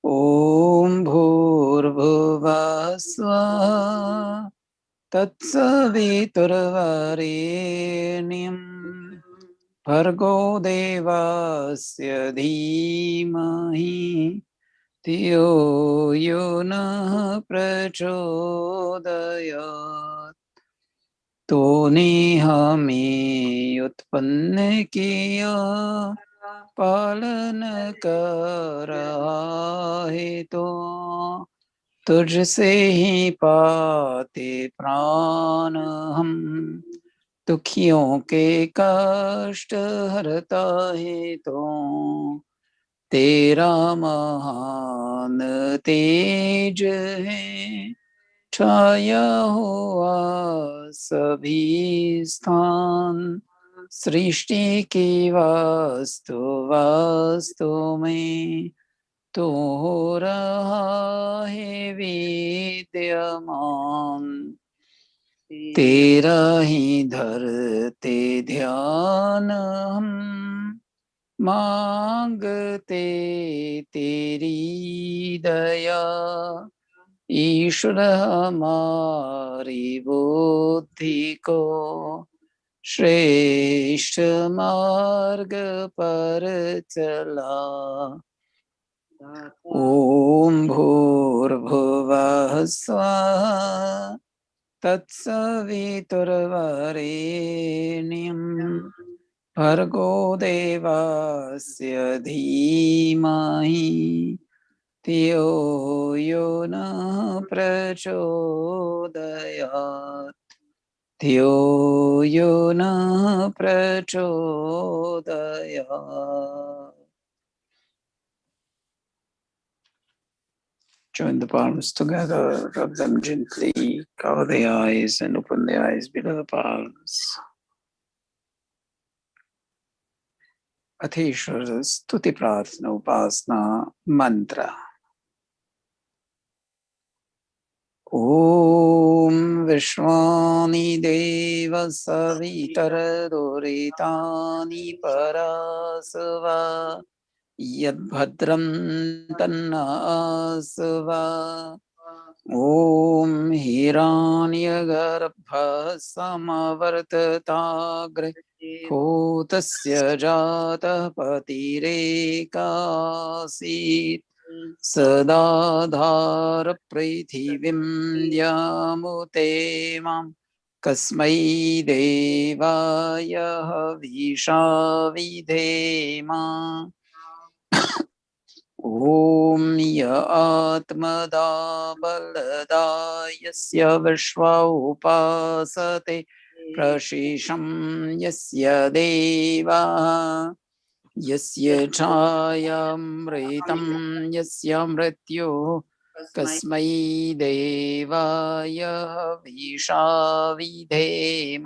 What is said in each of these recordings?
ॐ भूर्भुवः स्वः तत्सवितुर्वरेण्यं भर्गो देवस्य धीमहि धियो यो नः प्रचोदयात्। तो नेहमे उत्पन्न किया पालन कर रहा है, तो तुझसे ही पाते प्राण हम। दुखियों के कष्ट हरता है, तो तेरा महान तेज है। छाया हुआ सभी स्थान, सृष्टि की वास्तु वास्तु में तो हो रहा है विद्यमान। तेरा ही धरते ध्यान हम, मांगते तेरी दया। ईश्वर हमारी बुद्धि को श्रेष्ठ मार्ग पर चला। ओम भूर्भुवः स्वः तत्सवितुर्वरेण्यं भर्गो देवस्य धीमहि धियो यो नः प्रचोदयात्। धियो यो नः प्रचोदयात्. Join the palms together, rub them gently, cover the eyes and open the eyes below the palms. अथीश्वर स्तुति प्रार्थना उपासना मंत्र। ओम विश्वानि देव सवितरदुरितानि परासवा यद्भद्रं तन्नासवा। ओम हिरण्यगर्भः समवर्तताग्रे भूतस्य जातः पतिरेकासीत्। सदा धारपृथिवीं द्यामुते मां कस्मै देवाय हविषा विधेम। ॐ य आत्मदा बलदा यस्य विश्वा उपासते प्रशिशं यस्य देवाः। यस्य छायामृतं यस्य मृत्यु कस्मै देवाय हविषा विधेम।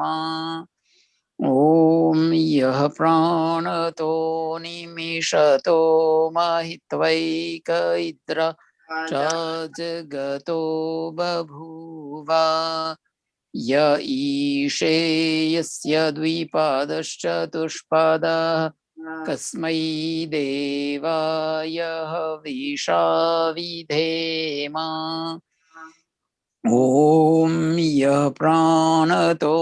ॐ यः प्राणतो निमिषतो महित्वैक इन्द्र च जगतो बभूव। य ईशे यस्य द्विपादश्चतुष्पादः कस्मै देवाय हविषा विधेम। ॐ यः प्राणतो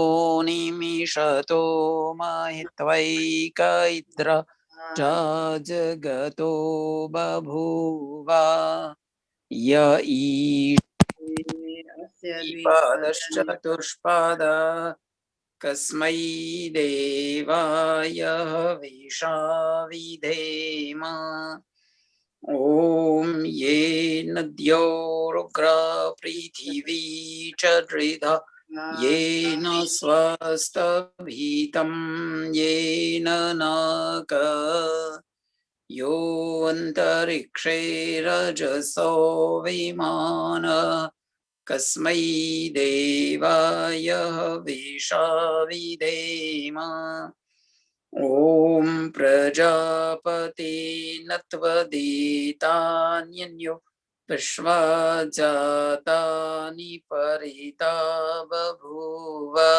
निमिषतो महित्वैक इन्द्र च जगतो बभूव। य ईशे द्विपादश्चतुष्पादः कस्मै देवाय हविषा विधेम। ॐ ये नद्योरुग्रा पृथिवी च दृढा येन स्वस्तभीतं येन नाक। यो अन्तरिक्षे रजसो विमानः कस्मै देवाय हविषा विधेम। ॐ प्रजापते नत्वदितान्यन्यो Vishvajatani parita babhuva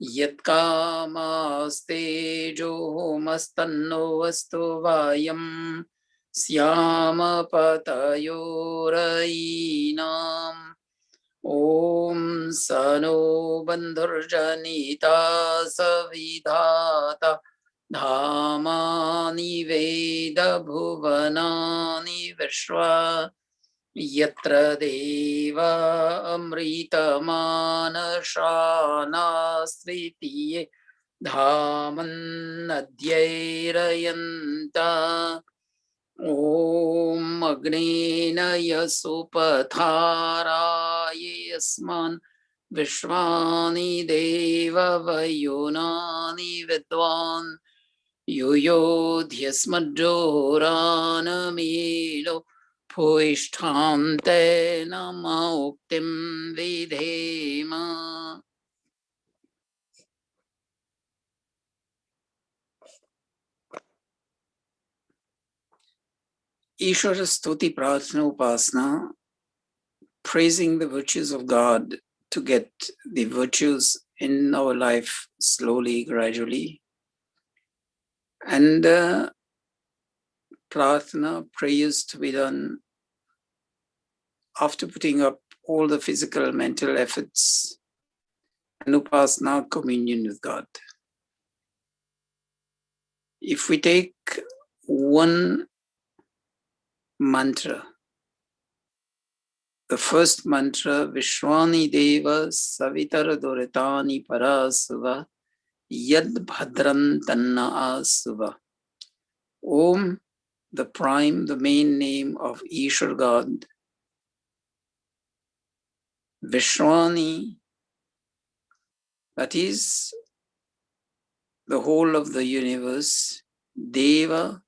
Yatkamastejo mastanno vastu vayam Syama patayorainam Om Sano Bandhurjanita Savidhata Dhamani Veda Bhuvanani Vishwa Yatra Deva Amrita Manashana Svitiye Dhaman Adyairayanta Om Agnena Yasupatharaya Yasman Vishwani Deva Vayunani Vidwan Yuyodhyasmadjoranamilo Puishthante Nama Uktim Vidhema. Ishvara Stuti Prarthana Upasana, praising the virtues of God to get the virtues in our life slowly, gradually. And Prarthana, prayers to be done after putting up all the physical, mental efforts, and Upasana, communion with God. If we take one mantra, the first mantra, Vishwani Deva Savitara Doritani Parasuva Yad Bhadran Tanna Asuva. Om, the prime, the main name of Ishwar God. Vishwani, that is the whole of the universe. Deva,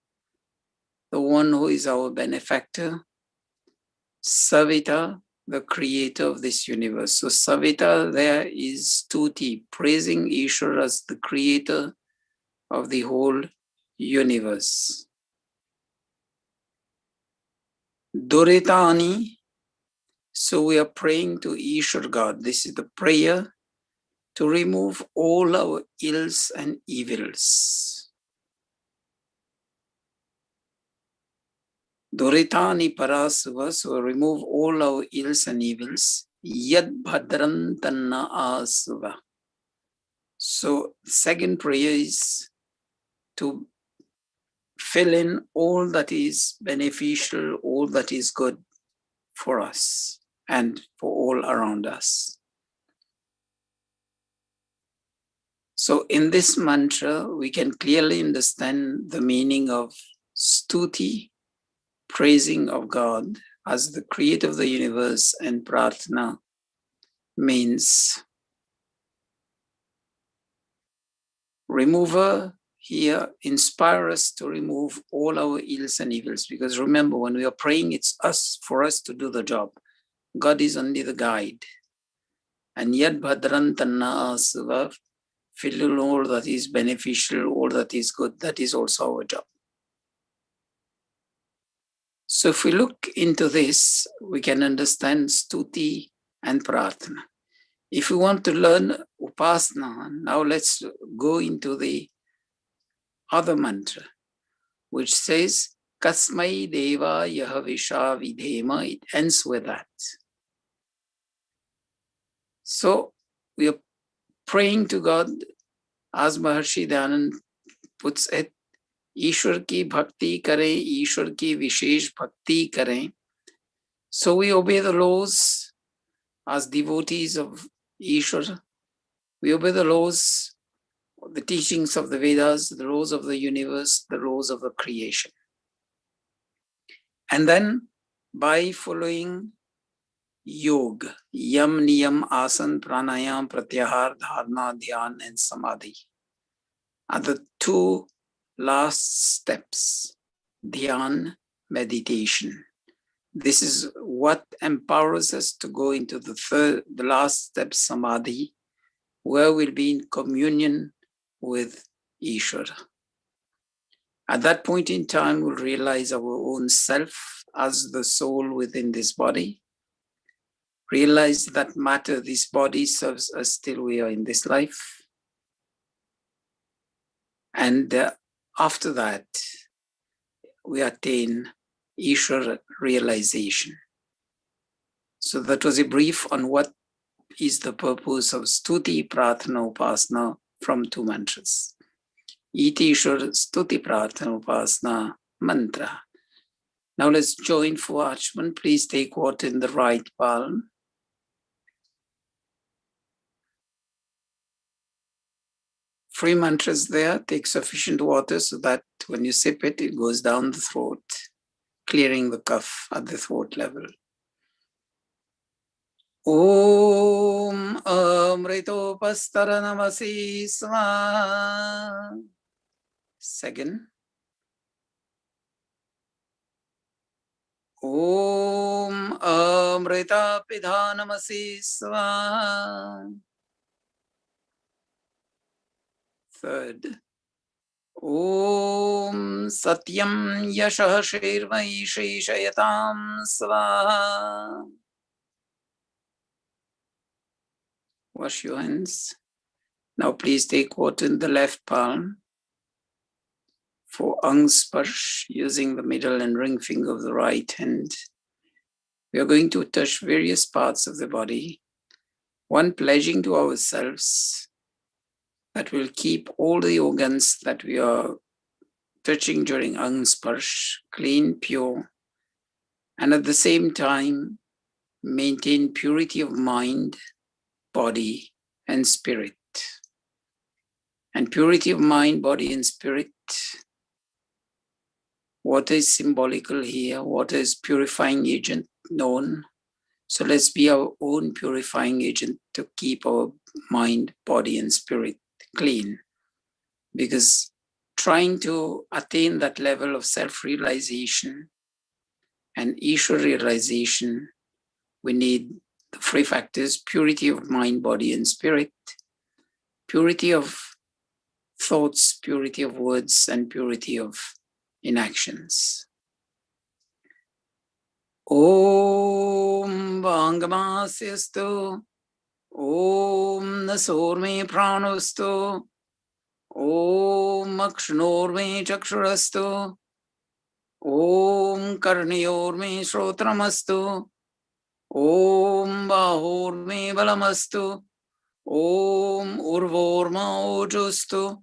the one who is our benefactor. Savita, the creator of this universe. So Savita there is Stuti, praising Ishvara as the creator of the whole universe. Duritani, so we are praying to Ishvara God. This is the prayer to remove all our ills and evils. Duritani Parasuva, so remove all our ills and evils. Yad Bhadran Tanna Asuva. So the second prayer is to fill in all that is beneficial, all that is good for us and for all around us. So in this mantra, we can clearly understand the meaning of Stuti, praising of God as the creator of the universe, and Prarthana means remover. Here, inspire us to remove all our ills and evils. Because remember, when we are praying, it's us, for us to do the job. God is only the guide. And yet, Bhadran Tanna Asuva, fill in all that is beneficial, all that is good, that is also our job. So if we look into this, we can understand Stuti and Prarthana. If we want to learn Upasana, now let's go into the other mantra, which says, Kasmai Deva Yahavisha Vidhema. It ends with that. So we are praying to God, as Maharshi Dayanand puts it, Ishwar ki bhakti kare, Ishwar ki vishesh bhakti kare. So we obey the laws as devotees of Ishwar. We obey the laws, the teachings of the Vedas, the laws of the universe, the laws of the creation. And then by following Yoga, Yam, Niyam, Asan, Pranayam, Pratyahar, Dharana, Dhyan, and Samadhi are the two last steps. Dhyan, meditation. This is what empowers us to go into the last step, Samadhi, where we'll be in communion with Ishvara. At that point in time, we'll realize our own self as the soul within this body. Realize that matter, this body serves us till we are in this life. And after that, we attain Ishvara realization. So that was a brief on what is the purpose of Stuti, Prarthana, Upasana from 2 mantras. Iti Ishvara Stuti, Prarthana, Upasana mantra. Now let's join for Achman. Please take water in the right palm. Free mantras there. Take sufficient water so that when you sip it, it goes down the throat, clearing the cough at the throat level. Om Amritopastara Namasi Swaha. Second. Om Amrita Pidhanamasi Swaha. Third. Om Satyam Yashah Shirvai Shayatam Swaha. Wash your hands. Now please take water in the left palm. For Ang Sparsh, using the middle and ring finger of the right hand, we are going to touch various parts of the body. One, pledging to ourselves that we'll keep all the organs that we are touching during Ang Sparsh clean, pure, and at the same time maintain purity of mind, body, and spirit. And purity of mind, body, and spirit. Water is symbolical here. Water is purifying agent known. So let's be our own purifying agent to keep our mind, body, and spirit clean. Because trying to attain that level of self-realization and Ishvara realization, we need the three factors: purity of mind, body, and spirit, purity of thoughts, purity of words, and purity of inactions. Om Bhangamasyastu, Om Nasorme Pranostu, Om Akshanorme Chakshurastu, Om Karniyorme Shrotramastu, Om Bahorme Balamastu, Om Urvorma Ojustu,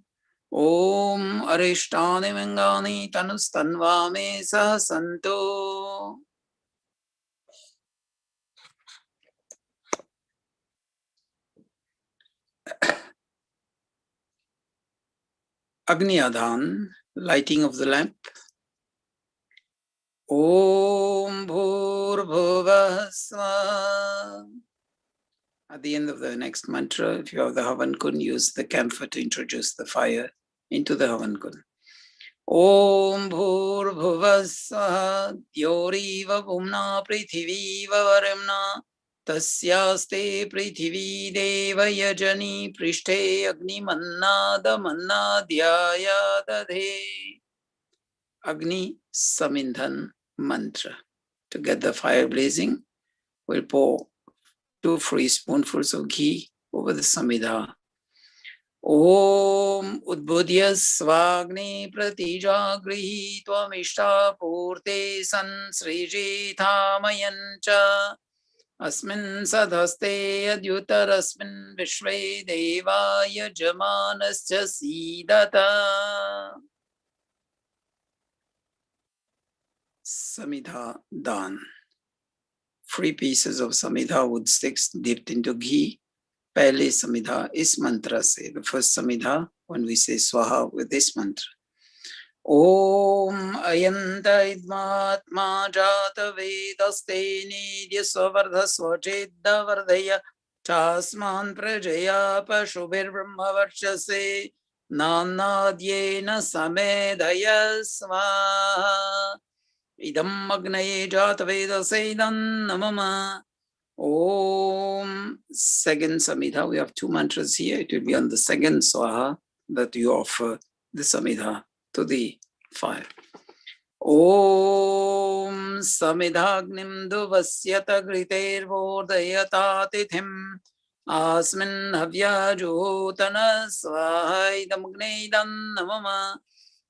Om Arishtani Mangani Tanustanvame Sasanto. Agni Adhan, lighting of the lamp. Om Bhur Bhuvah Swaha. At the end of the next mantra, if you have the Havan Kun, use the camphor to introduce the fire into the Havan Kun. Om Bhur Bhuvah Swaha. Dyoriva Bhumna Prithiviva Varemna. Tasyaste Prithivi Deva Yajani Prishte Agni Manna Damanna Dhyaya Dadhe. Agni Samindhan mantra. To get the fire blazing, we'll pour 2 free spoonfuls of ghee over the samidha. Om Udbudhya Svagni Pratijagrihi Tvamishta Purte San Srijithamayancha Asmin Sadhaste Adyutarasmin Vishve Devaya Jamanascha Sidata. Samidha Dan. 3 pieces of samidha wood sticks dipped into ghee. Pehle samidha is mantra se. The first samidha when we say swaha with this mantra. Om ayanta idmatma jata vedaste nidya svardha svachedda vardhaya chasman prajaya pashubhir brahma varshase nanadyena samedhaya swaha. Idam agnaye jata vedase namama. Om. Second samidha. We have 2 mantras here. It will be on the second swaha that you offer the samidha to the fire. Om Samidhagnim Duvasyat Gritervodayata Tithim Asmin Havya Jotana Swaidamagnedam Namama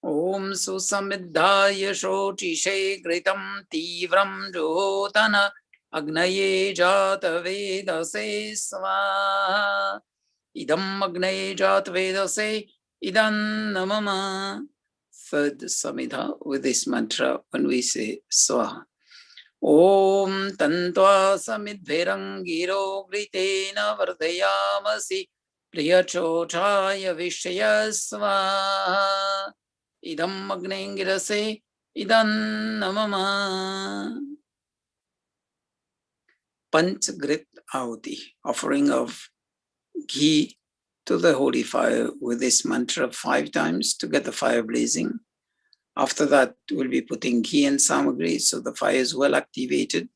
Om Susamidhaya Shotishe Gritam Tivram Jotana Agnaye Jata Vedase Swaha Idam Agnaye Jata Vedase Idam Namama. Third Samhita with this mantra when we say Swaha. Om Tantva Samidverang Giro Gritena Vardayamasi Priyachochaya Vishaya Swaha Idam Agnengirase Idam Namama. Panchgrit Ahuti, offering of ghee to the holy fire with this mantra 5 times to get the fire blazing. After that, we'll be putting ghee and samagri so the fire is well activated.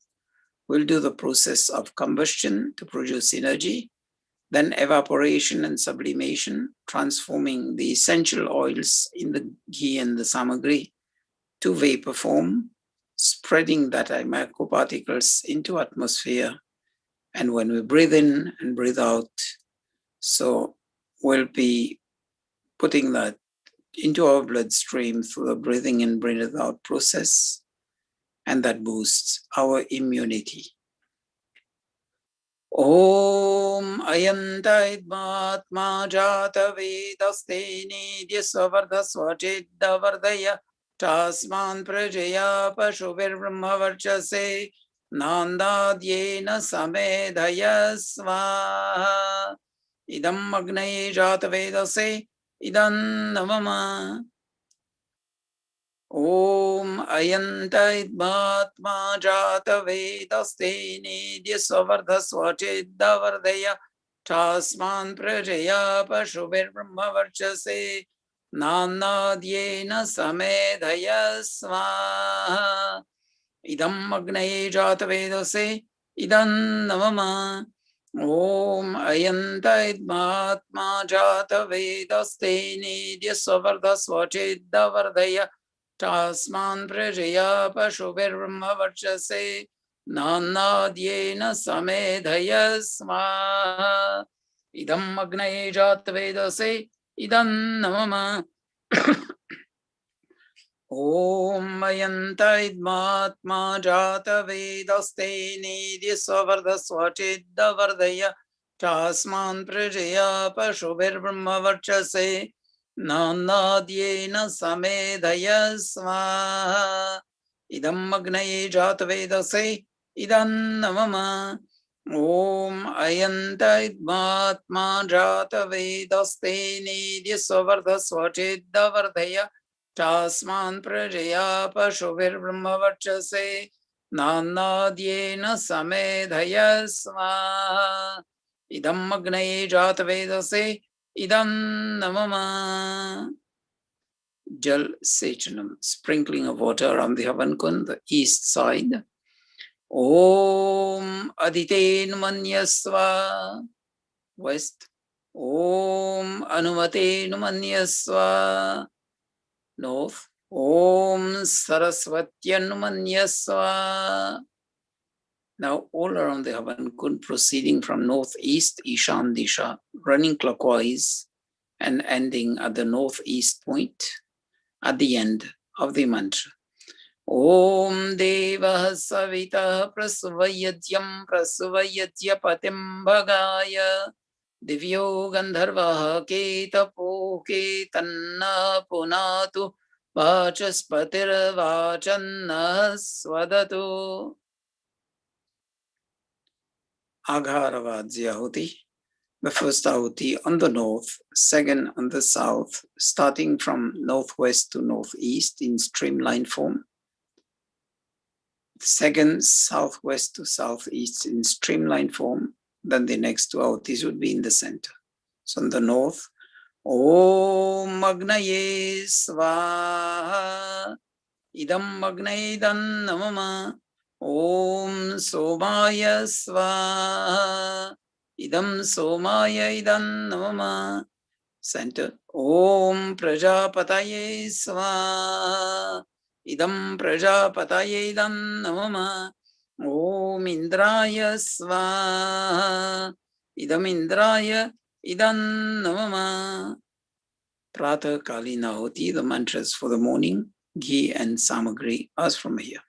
We'll do the process of combustion to produce energy, then evaporation and sublimation, transforming the essential oils in the ghee and the samagri to vapor form, spreading that microparticles into atmosphere. And when we breathe in and breathe out, so we'll be putting that into our bloodstream through the breathing in, breathing out process, and that boosts our immunity. Om ayantaidmatma jata vedaste nidya svardha swachidda vardaya tasman prajaya pashuvir brahmavarchase nandadyena samedhaya svaha idam agnaye jata vedase idam namama. Om ayantaidmatma jata vedaste nidya svardha swachidda vardaya tasman prajaya pashubir brahmavarchase nanadyena samedhaya svaha idam agnaye jata vedase idam namama. Om ayantaidmatma jata vedaste nidya svardha swachidda vardaya tasman prajaya pashubir brahmavarchase nanadyena samedhaya svaha idam agnaye jata vedase idam namama. Om ayantaidmatma jata vedaste nidya svardha swachidda vardaya tasman prajaya pashubir brahmavarchase nanadyena samedhaya svaha idam agnaye jata vedase idam namama. Om ayantaidmatma jata vedaste nidya svardha swachidda vardaya tasman prajaya pashuvir brahmavarchase nanadyena samedhaya svaha idam agnaye jata vedase idam namama. Jal sechanam, sprinkling of water on the Havan Kund, the east side. Om aditen manyasva, west. Om anumate numanyasva, north. Om Saraswatyanumanyasva. Now all around the Havan Kund, proceeding from northeast, Ishan Disha, running clockwise and ending at the northeast point at the end of the mantra. Om Devah Savita Prasuvayadyam Prasuvayadya Patim Bhagaya Divyo Gandharvaha Ketapo Ketanna Punatu Vachaspatir Vachanna Swadatu. Agharavajya Ahuti. The first Ahuti on the north, second on the south, starting from northwest to northeast in streamline form. Second, southwest to southeast in streamline form. Then the next two Ahutis would be in the center. So on the north, Om Agnaye Svaha Idam Agnaye Dan Namama. Om Somaya Svaha Idam Somaya Idam Namama. Center, Om Prajapataye Svaha idam prajapataye idam namama. Om Indraya Swaha. Idam Indraya idam namama. Pratah Kalina Hoti, the mantras for the morning, ghee and samagri, as from here.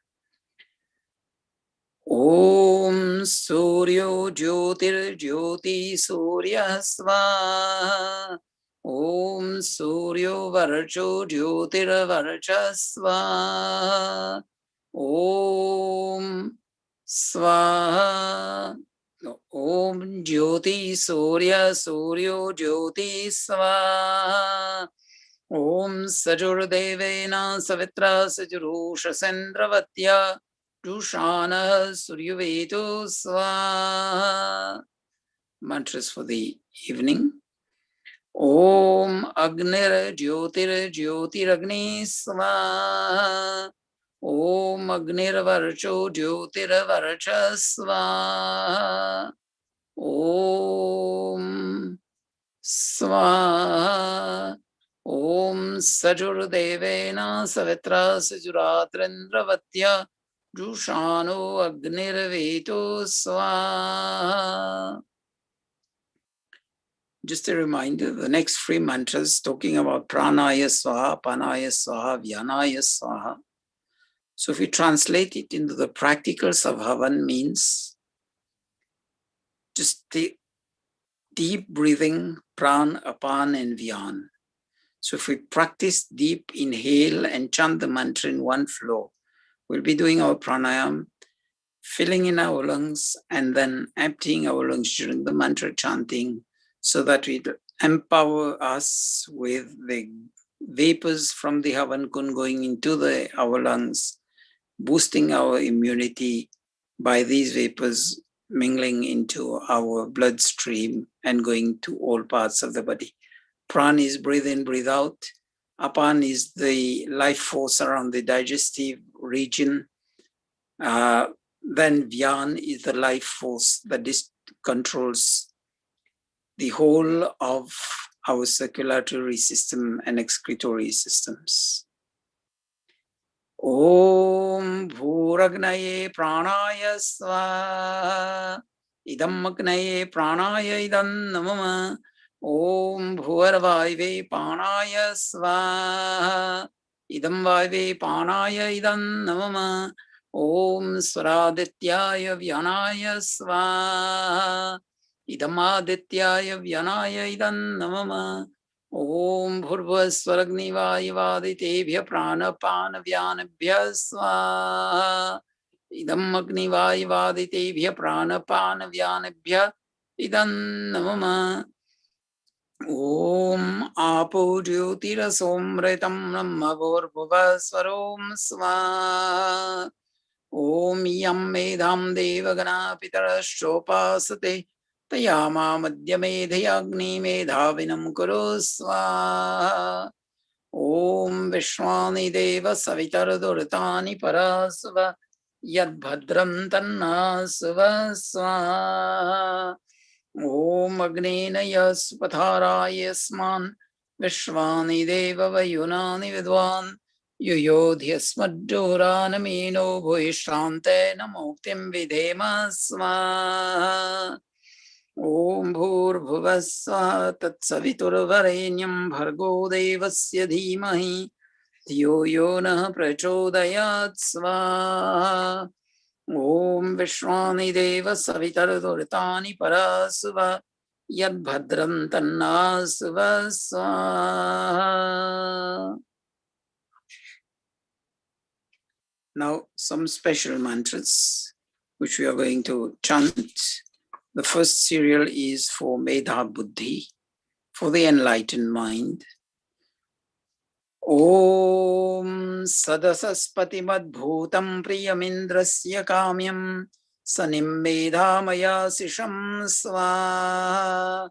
Om Suryo Jyotir Jyoti Surya Swaha. Om Suryo Varcho Jyotir Varcha Swaha. Om Swaha. Om Jyoti Surya Suryo Jyoti Swaha. Om Sajurdevena Savitra Sajurusha Sendravatya Dushana Suryaveto Swaha. Mantras for the evening. Om Agnir Jyotir Jyotiragni Swaha. Om Agnir Varcho Jyotir Varcha Swaha. Om Swaha. Om Sajurdevena Savitra Sajuratrendраvatya Jushano Agnirveto Swaha. Just a reminder, the next three mantras talking about Pranaya Swaha, Panaya Swaha, Vyanaya Swaha. So if we translate it into the practicals of Havan, means just the deep breathing, Pran, Apan and Vyan. So if we practice deep inhale and chant the mantra in one flow, we'll be doing our pranayam, filling in our lungs and then emptying our lungs during the mantra chanting, so that we empower us with the vapors from the Havan Kund going into our lungs, boosting our immunity by these vapors mingling into our bloodstream and going to all parts of the body. Pran is breathe in, breathe out. Apan is the life force around the digestive region. Then Vyan is the life force that controls the whole of our circulatory system and excretory systems. Om Bhuragnaye Pranaya Swaha. Idam Agnaye Pranaya Idam Namama. Om Bhuvarvaive Panaya Swaha. Idam Vaive Panaya Idam Namama. Om Swaradityaya Vyanaya Swaha. Idam Adityaya Vyanaya Idam Namama. Om Bhurvaswaragnivaivaditebhya pranapanavyanabhya swaha. Idam agnivaivaditebhya pranapanavyanabhya idam namama. Om Apo Jyotirasomritam Brahmavurvaswarom swaha. Om Yam Medham Devagana Pitarashopasate Tayama Madhyamedhyagni Medhavinam Kuru Swaha. Om Vishwani Deva Savitaradurtani Parasva Yad Bhadram Tannasva Swaha. Om Agnena Yaspatharaya Yasman Vishwani Deva Vayunani Vidwan Yuyodhyasmadduranamino Bhuishrante Namoktim Vidhema Swaha. Om Bhurbhuvasvaha Tatsaviturvarenyam Bhargo Devasya Dhimahi Dhiyo Yo Nah Prachodayat Swaha. Om Vishwani Deva Savitardurtani Parasva Yad Bhadram Tannasva Swaha. Now, some special mantras which we are going to chant. The first serial is for Medha Buddhi, for the enlightened mind. Om Sadasaspati Madbhutam Priyamindrasya Kamyam Sanim Medhamaya Sisham Swaha.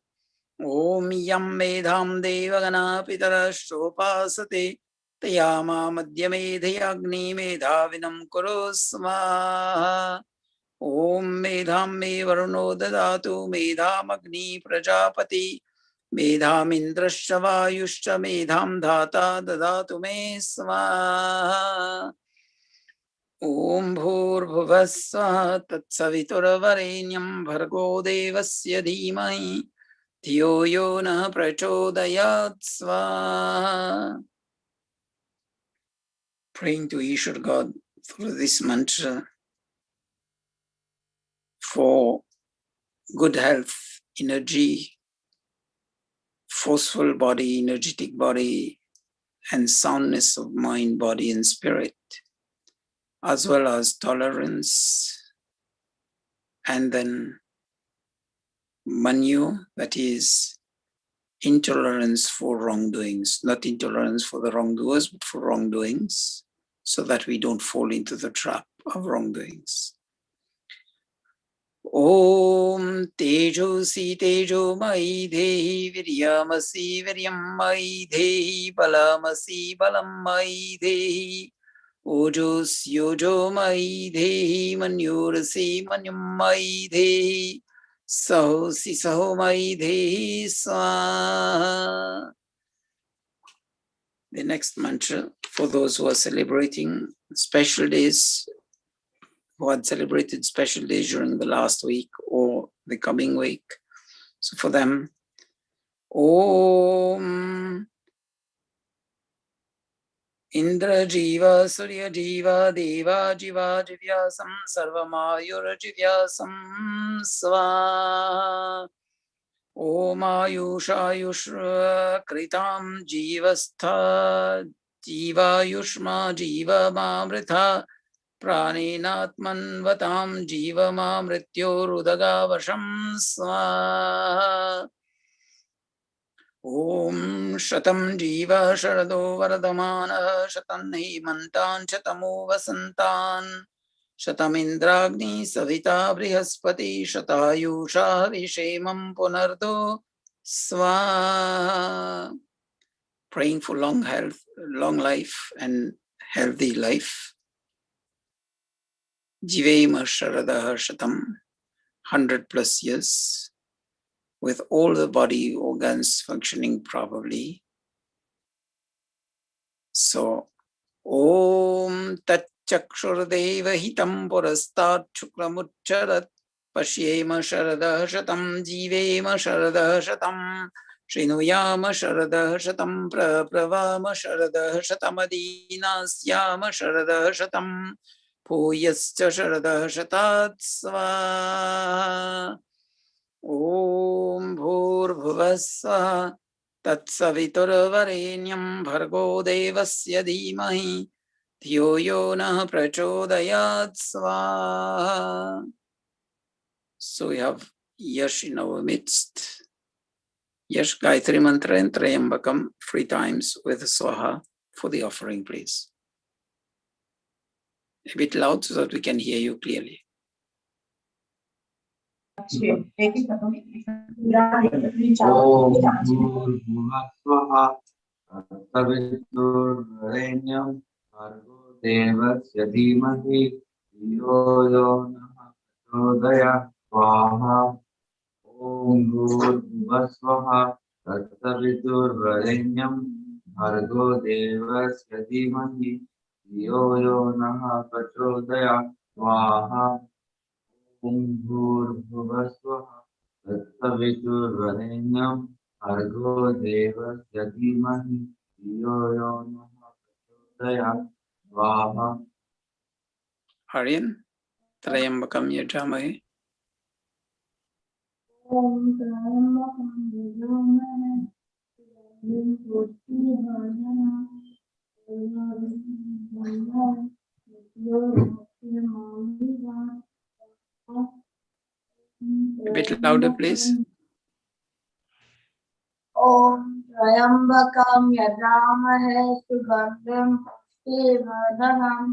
Om Yam Medham Devagana Pitarashopasate Tayama Madhyamedhyagni Medhavinam Kuru Swaha. Om Medham Me Varuno Dadatu Medham Agni Prajapati मेधामिन्द्रश्च वायुश्च मेधां धाता ददातु मे स्वाहा। ॐ भूर्भुवः स्वः तत्सवितुर्वरेण्यं भर्गो देवस्य धीमहि धियो यो नः प्रचोदयात् स्वाहा. Praying to Ishwar God for this mantra, for good health, energy, forceful body, energetic body, and soundness of mind, body, and spirit, as well as tolerance, and then manyu, that is intolerance for wrongdoings, not intolerance for the wrongdoers, but for wrongdoings, so that we don't fall into the trap of wrongdoings. Om Tejosi Tejomai Dehi Viryamasi Viryamai Dehi Balamasi Balamai Dehi Ojos Yojomai Dehi Manyurasi Manyumai Dehi Sahosi Sahomai Dehi Swaha. The next mantra for those who are celebrating special days, who had celebrated special days during the last week or the coming week. So for them, Om Indra Jiva Surya Jiva Deva Jiva Jivyasam Sarvamayura Jivyasam Swa Om Ayusha Yushra Kritam Jivastha Jiva Yushma Jiva Mamritha Pranenatmanvatam Jivama Mrityorudagavasham Swaha. Om Shatam Jiva Sharado Vardhamana Shatan Himantan Shatamo Vasantan Shatam Indragni Savita Brihaspati Shatayusha Vishemam Punardo Swaha. Praying for long health, long life and healthy life. Jivema Sharadaha Shatam, 100+ years, with all the body organs functioning properly. So, Om Tat Chakshurdeva Hitam Purastat Chukramucharat Pashyema Sharadaha Shatam Jivema Sharadaha Shatam Srinuyama Sharadaha Shatam Pravama Sharadaha Shatamadinasyama Sharadaha Shatam Puyascha Sharadaha Shatat Swaha. Om Bhurbhuvasvaha Tatsaviturvarenyam Bhargo Devasya Dhimahi Dhiyo Yo Nah Prachodayat Swaha. So we have Yash in our midst. Yash Gayatri Mantra and Trayambakam 3 times with Swaha for the offering, please. A bit loud so that we can hear you clearly. Om Bhuvasvaha Saviturvarenyam Bhargo Devasya Dhimahi Dhiyo Yo Nah Prachodayat Swaha. Om Bhuvasvaha Saviturvarenyam Bhargo Devasya Dhimahi Dhiyo Yo Nah Prachodayat Swaha. Om Bhurbhuvasvaha Tatsavituर्वरेण्यं Bhargo Devasya Dhimahi Dhiyo Yo Nah Prachodayat Swaha. Aryan, Trayambakam Yajamahe. Om Trayambakam Yajamahe A bit louder, please. Om Trayambakam Yajamahe Sugandham Pushtivardanam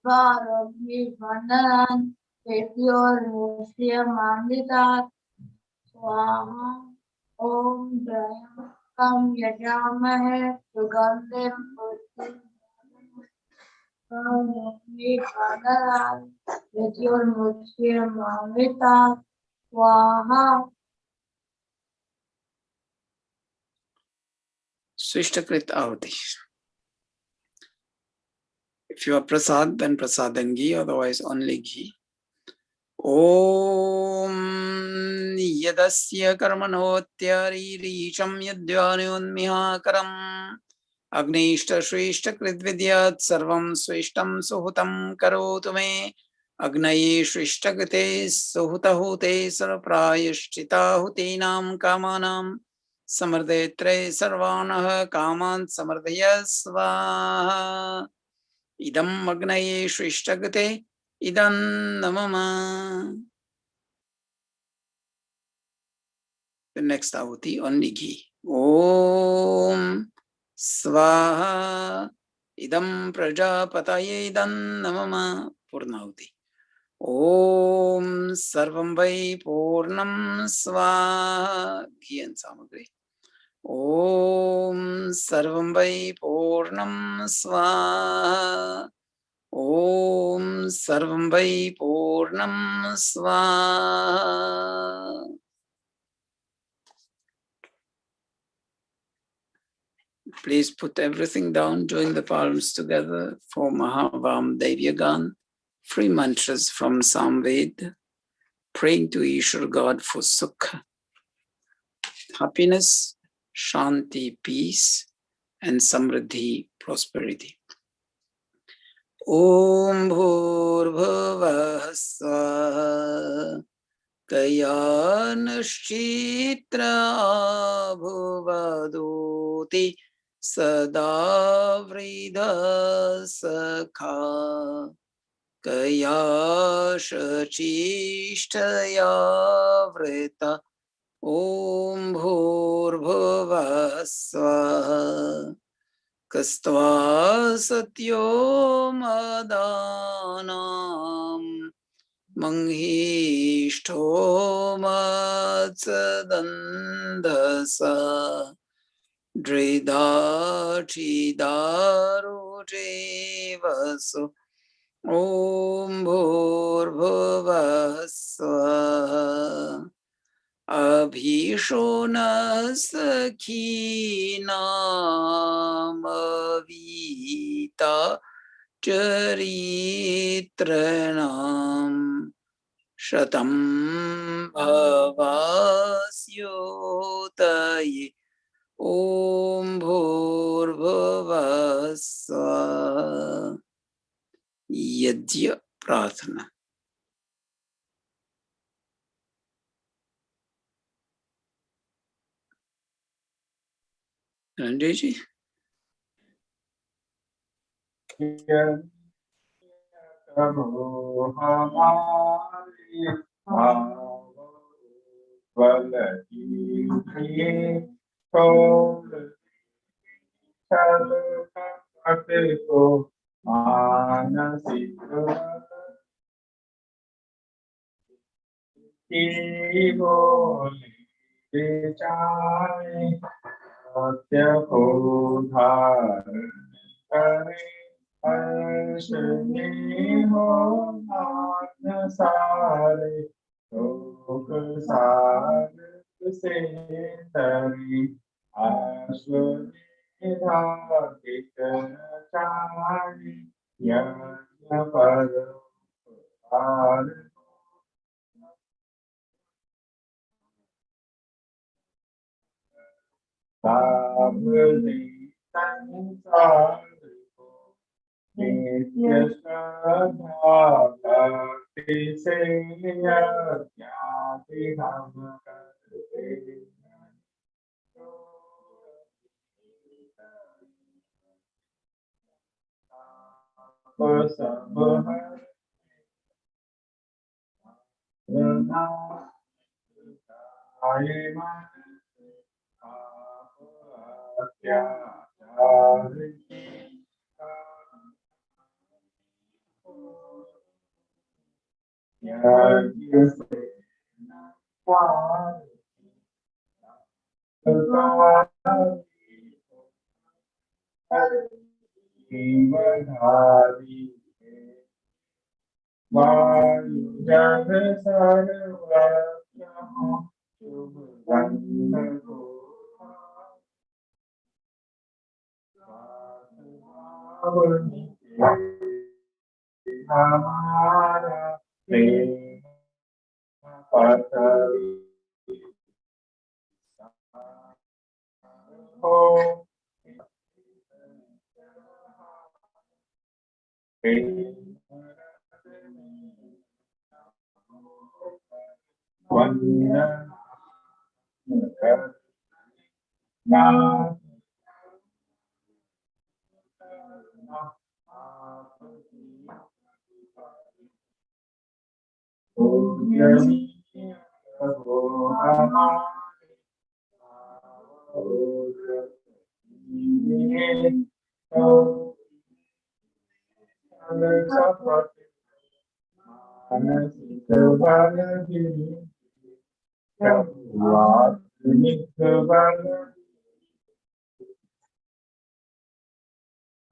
Varoghi Vandanan Petyormushyamanditat Swaha. Om Trayambakam Yajamahe Sugandham Varoghi Vandanan Petyormushyamanditat Swaha. Swishtakrit Ahuti. If you are prasad, then prasad and ghee, otherwise only ghee. Om Yadasya Karmanotyaricham Yadvyanunmihakaram Agnishta Shrishta Kritvidyat Sarvam Swishtam Suhutam Karotu Me Agnaye Shrishta Gate Suhutahute Sarprayashtita Hutinam Kamanam Samardetre Sarvanah Kaman Samardhya Svaha Idam Agnaye Shrishta Gate Idam Namama. The next ahuti only ghee. Om Swaha Idam Prajapataye Idam Namama Purnahuti. Om Sarvam Vai Purnam Swaha Ghee and Samagri. Om Sarvam Vai Purnam Swaha. Om Sarvam Vai Purnam Swaha. Please put everything down, join the palms together for Mahavam Devyagan, free mantras from Samved, praying to Ishwar God for Sukha, happiness, Shanti, peace, and Samriddhi, prosperity. Om Bhurbhuvah Swaha Kayanashchitra Bhuvadoti Sada Vridha Sakha Kaya Shachishtaya Vrita Om Bhurbhuvah Swaha Kastva Satyo Madanam Manghishto Matsadandasa Dridachidaro Vasu Om Bhurbhuvah Swaha Abhishona Sakhinam Avita Charitranam Shatam Bhavasyotaye Om Bhurbhuvah Swaha. Yajya Prarthana. Ranjay ji? हमारा प्रेम पथरी हो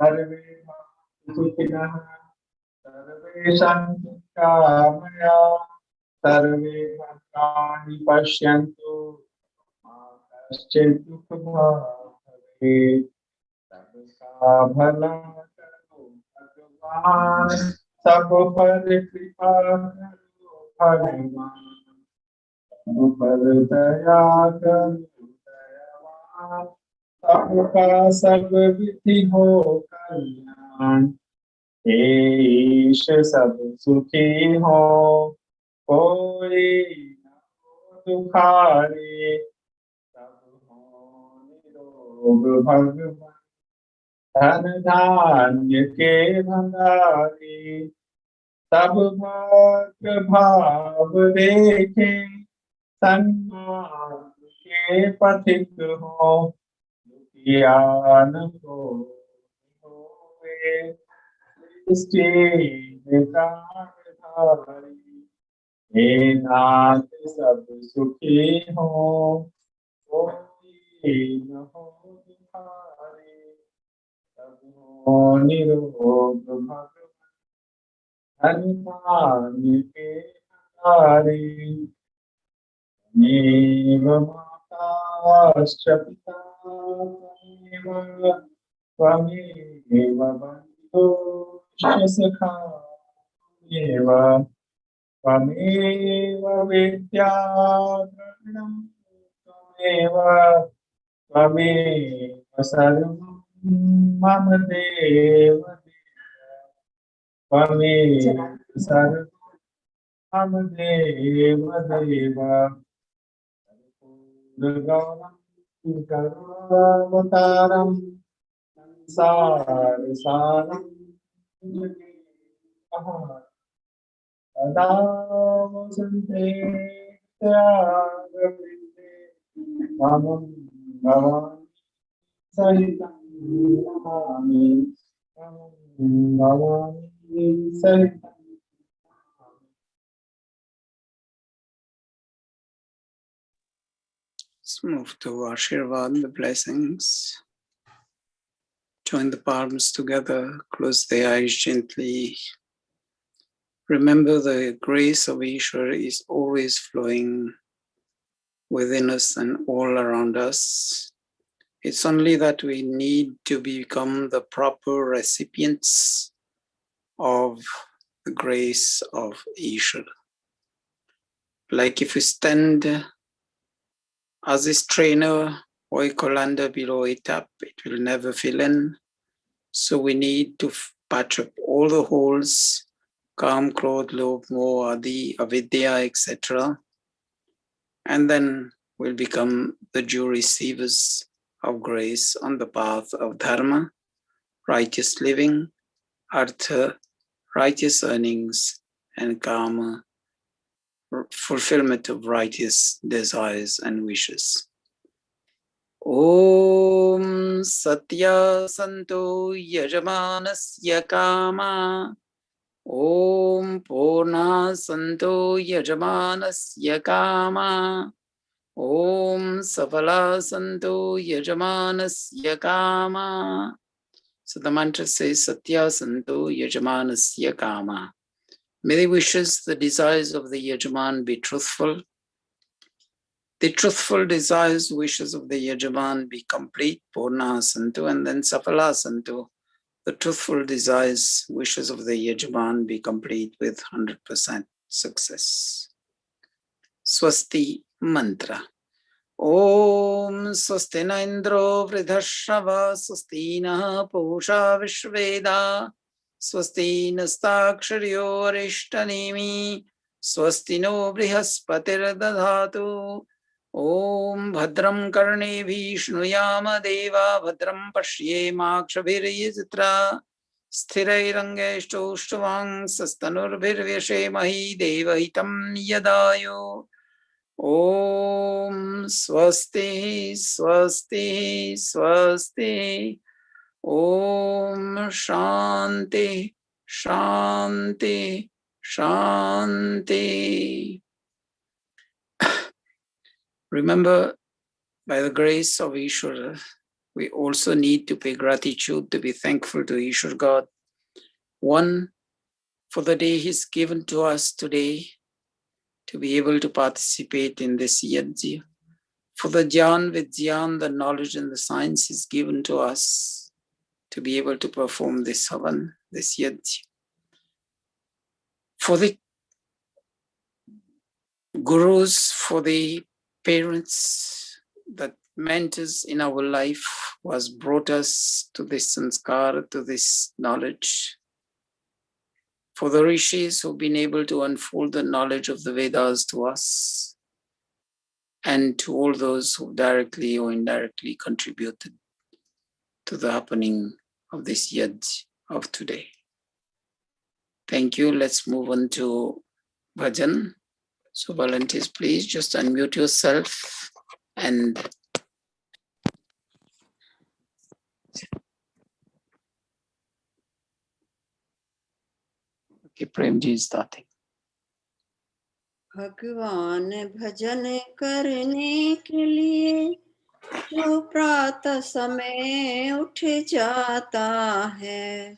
सर्वे सुखिनः सर्वे सन्तु कामया सर्वे भद्राणि पश्यन्तु मा कश्चित् दुःखभाग् भवेत् सबका भला करो भगवान सब पर कृपा करो भगवान सब पर दया करो दयावान सबका सब विधि हो कल्याण हे ईश सब सुखी हो कोई न हो दुखारे सब हो निरोग भगवान धन धान्य के भंडारी सब भक्त भाव देखे सन्मान के पथिक हो दुखियान को होवे सृष्टि धारी हे नाथ सब सुखी हो कोई न हो दुखारी सब हो निरोग भगवान धन्य के हरि त्वमेव माताश्च पिता त्वमेव बन्धुश्च सखा त्वमेव विद्या द्रविणं त्वमेव त्वमेव सर्वं मम देव त्वमेव सर्वं मम देव देव दुर्गौरं करुणावतारं संसारसारं सदा वसन्ते त्यागवृन्दे मम भवानि सहितं नमामि भवानि सहितं। Let's move to Ashirvad, the blessings. Join the palms together, close the eyes gently. Remember the grace of Ishvara is always flowing within us and all around us. It's only that we need to become the proper recipients of the grace of Ishvara. Like if we stand as a strainer or a colander below a tap, it will never fill in. So we need to patch up all the holes, Kam, Krodh, Lobh, Moh, Adi, Avidya, etc. And then we'll become the due receivers of grace on the path of Dharma, righteous living, Artha, righteous earnings, and Kama, fulfillment of righteous desires and wishes. Om Satya Santo Yajamanasya Kama Om Purna Santo Yajamanasya Kama Om Safala Santo Yajamanasya Kama. So the mantra says Satya Santo Yajamanasya Kama. May the wishes, the desires of the Yajaman be truthful. The truthful desires, wishes of the Yajaman be complete, Purna Santu, and then Safala Santu. the truthful desires, wishes of the Yajaman be complete with 100% success. Swasti Mantra. Om Swasti na Indro Vridhashava Swasti na Pusha Vishveda Swasti Nastaksharyo Arishtanemi Swasti no Brihaspatir Dadhatu Om Bhadram Karnebhi Shnuyama Deva Bhadram Pashyemakshabhirayajitra Sthirairangeштуштвang Sastanurбhirvyashemahi Devahitam Yadayo Om Swasti Swasti Swasti Om Shanti Shanti Shanti. Remember, by the grace of Ishvara, we also need to pay gratitude, to be thankful to Ishvara God. One, for the day He's given to us today, to be able to participate in this yajna. For the jnana with jnana, the knowledge and the science is given to us to be able to perform this havan, this yajna. For the gurus, for the parents, the mentors in our life who has brought us to this sanskar, to this knowledge. For the rishis who've been able to unfold the knowledge of the Vedas to us, and to all those who directly or indirectly contributed to the happening of this yajna of today. Thank you. Let's move on to bhajan. So volunteers, please just unmute yourself and okay, Premji is starting. भगवान भजन करने के लिए जो प्रातः समय उठ जाता है,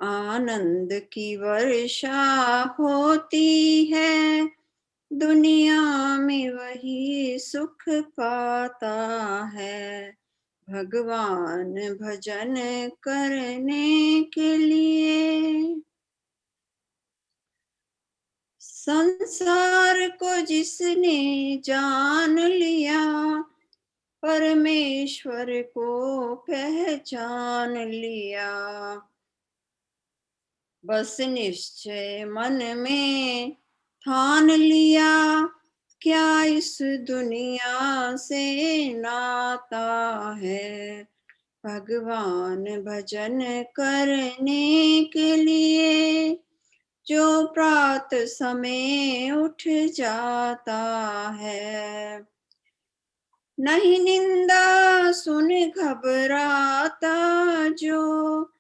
आनंद की वर्षा होती है, दुनिया में वही सुख पाता है। भगवान भजन करने के लिए संसार को जिसने जान लिया, परमेश्वर को पहचान लिया, बस निश्चय मन में ठान लिया, क्या इस दुनिया से नाता है। भगवान भजन करने के लिए जो प्रात समय उठ जाता है, नहीं निंदा सुन घबराता जो,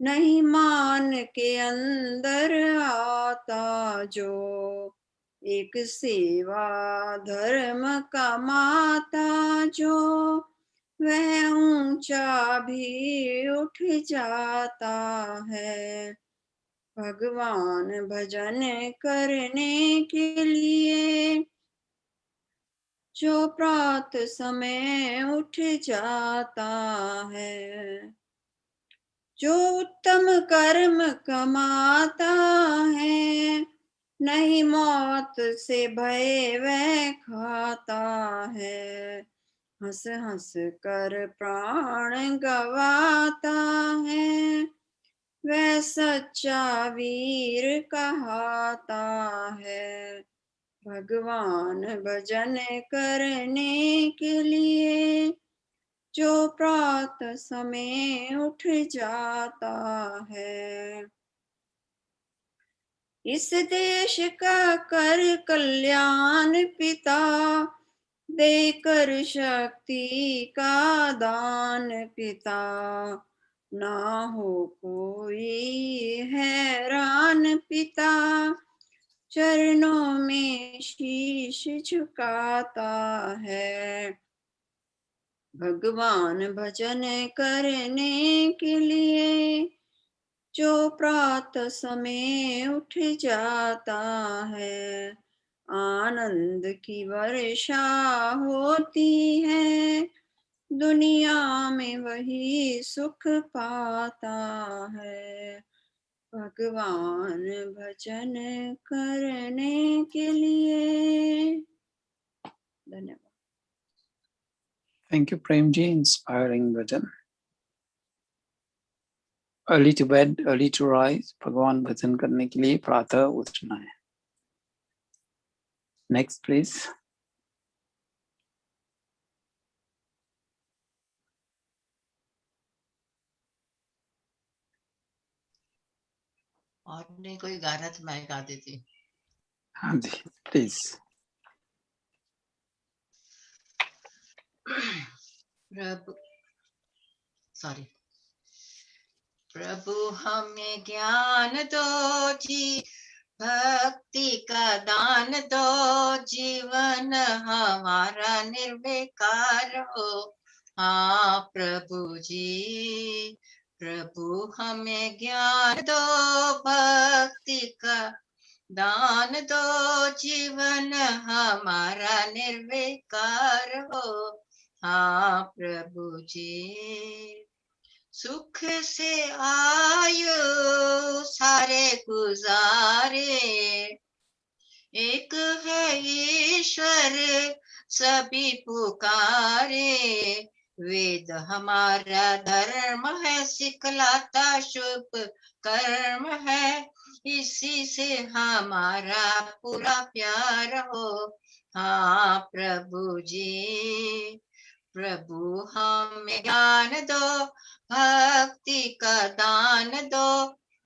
नहीं मान के अंदर आता जो, एक सेवा धर्म कमाता जो, वह ऊंचा भी उठ जाता है। भगवान भजन करने के लिए जो प्रात समय उठ जाता है, जो उत्तम कर्म कमाता है, नहीं मौत से भय वह खाता है, हंस हंस कर प्राण गवाता है, वह सच्चा वीर कहाता है। भगवान भजन करने के लिए जो प्रातः समय उठ जाता है, इस देश का कर कल्याण पिता, देकर शक्ति का दान पिता, ना हो कोई हैरान पिता, चरणों में शीश झुकाता है। भगवान भजन करने के लिए जो प्रातः समय उठ जाता है, आनंद की वर्षा होती है, दुनिया में वही सुख पाता है। भगवान भजन करने के लिए। धन्यवाद। Thank you, Premji. Inspiring bhajan. Early to bed, early to rise. भगवान भजन करने के लिए प्रातः उठना है. Next, please. और नहीं कोई गाना तो मैं गा देती. हाँ जी, please. Prabhu sorry. प्रभु हमें ज्ञान दो जी, भक्ति का दान दो, जीवन हमारा निर्विकार हो. हाँ प्रभु जी, प्रभु हमें ज्ञान दो, भक्ति का दान दो, जीवन हमारा निर्विकार हो. हाँ प्रभु जी, सुख से आयु सारे गुजारे, एक है ईश्वर सभी पुकारे. वेद हमारा धर्म है, सिखलाता शुभ कर्म है, इसी से हमारा पूरा प्यार हो. हाँ प्रभु जी, प्रभु हमें ज्ञान दो, भक्ति का दान दो,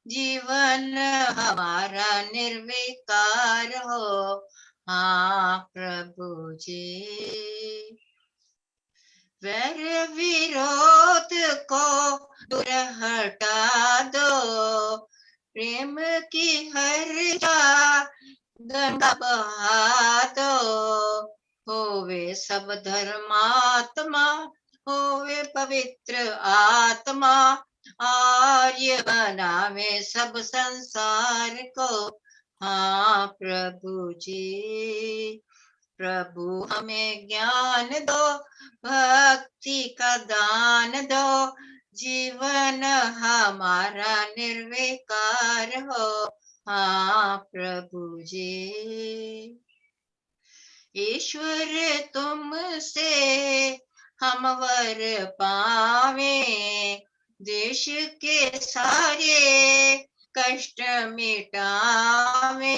जीवन हमारा निर्विकार हो. हाँ प्रभु जी, वैर विरोध को दूर हटा दो, प्रेम की हर गंगा बहा दो. होवे सब धर्मात्मा, होवे पवित्र आत्मा, आर्य बनावे सब संसार को. हाँ प्रभु जी, प्रभु हमें ज्ञान दो, भक्ति का दान दो, जीवन हमारा निर्विकार हो. हाँ प्रभु जी, ईश्वर तुमसे हम वर पावे, देश के सारे कष्ट मिटावे.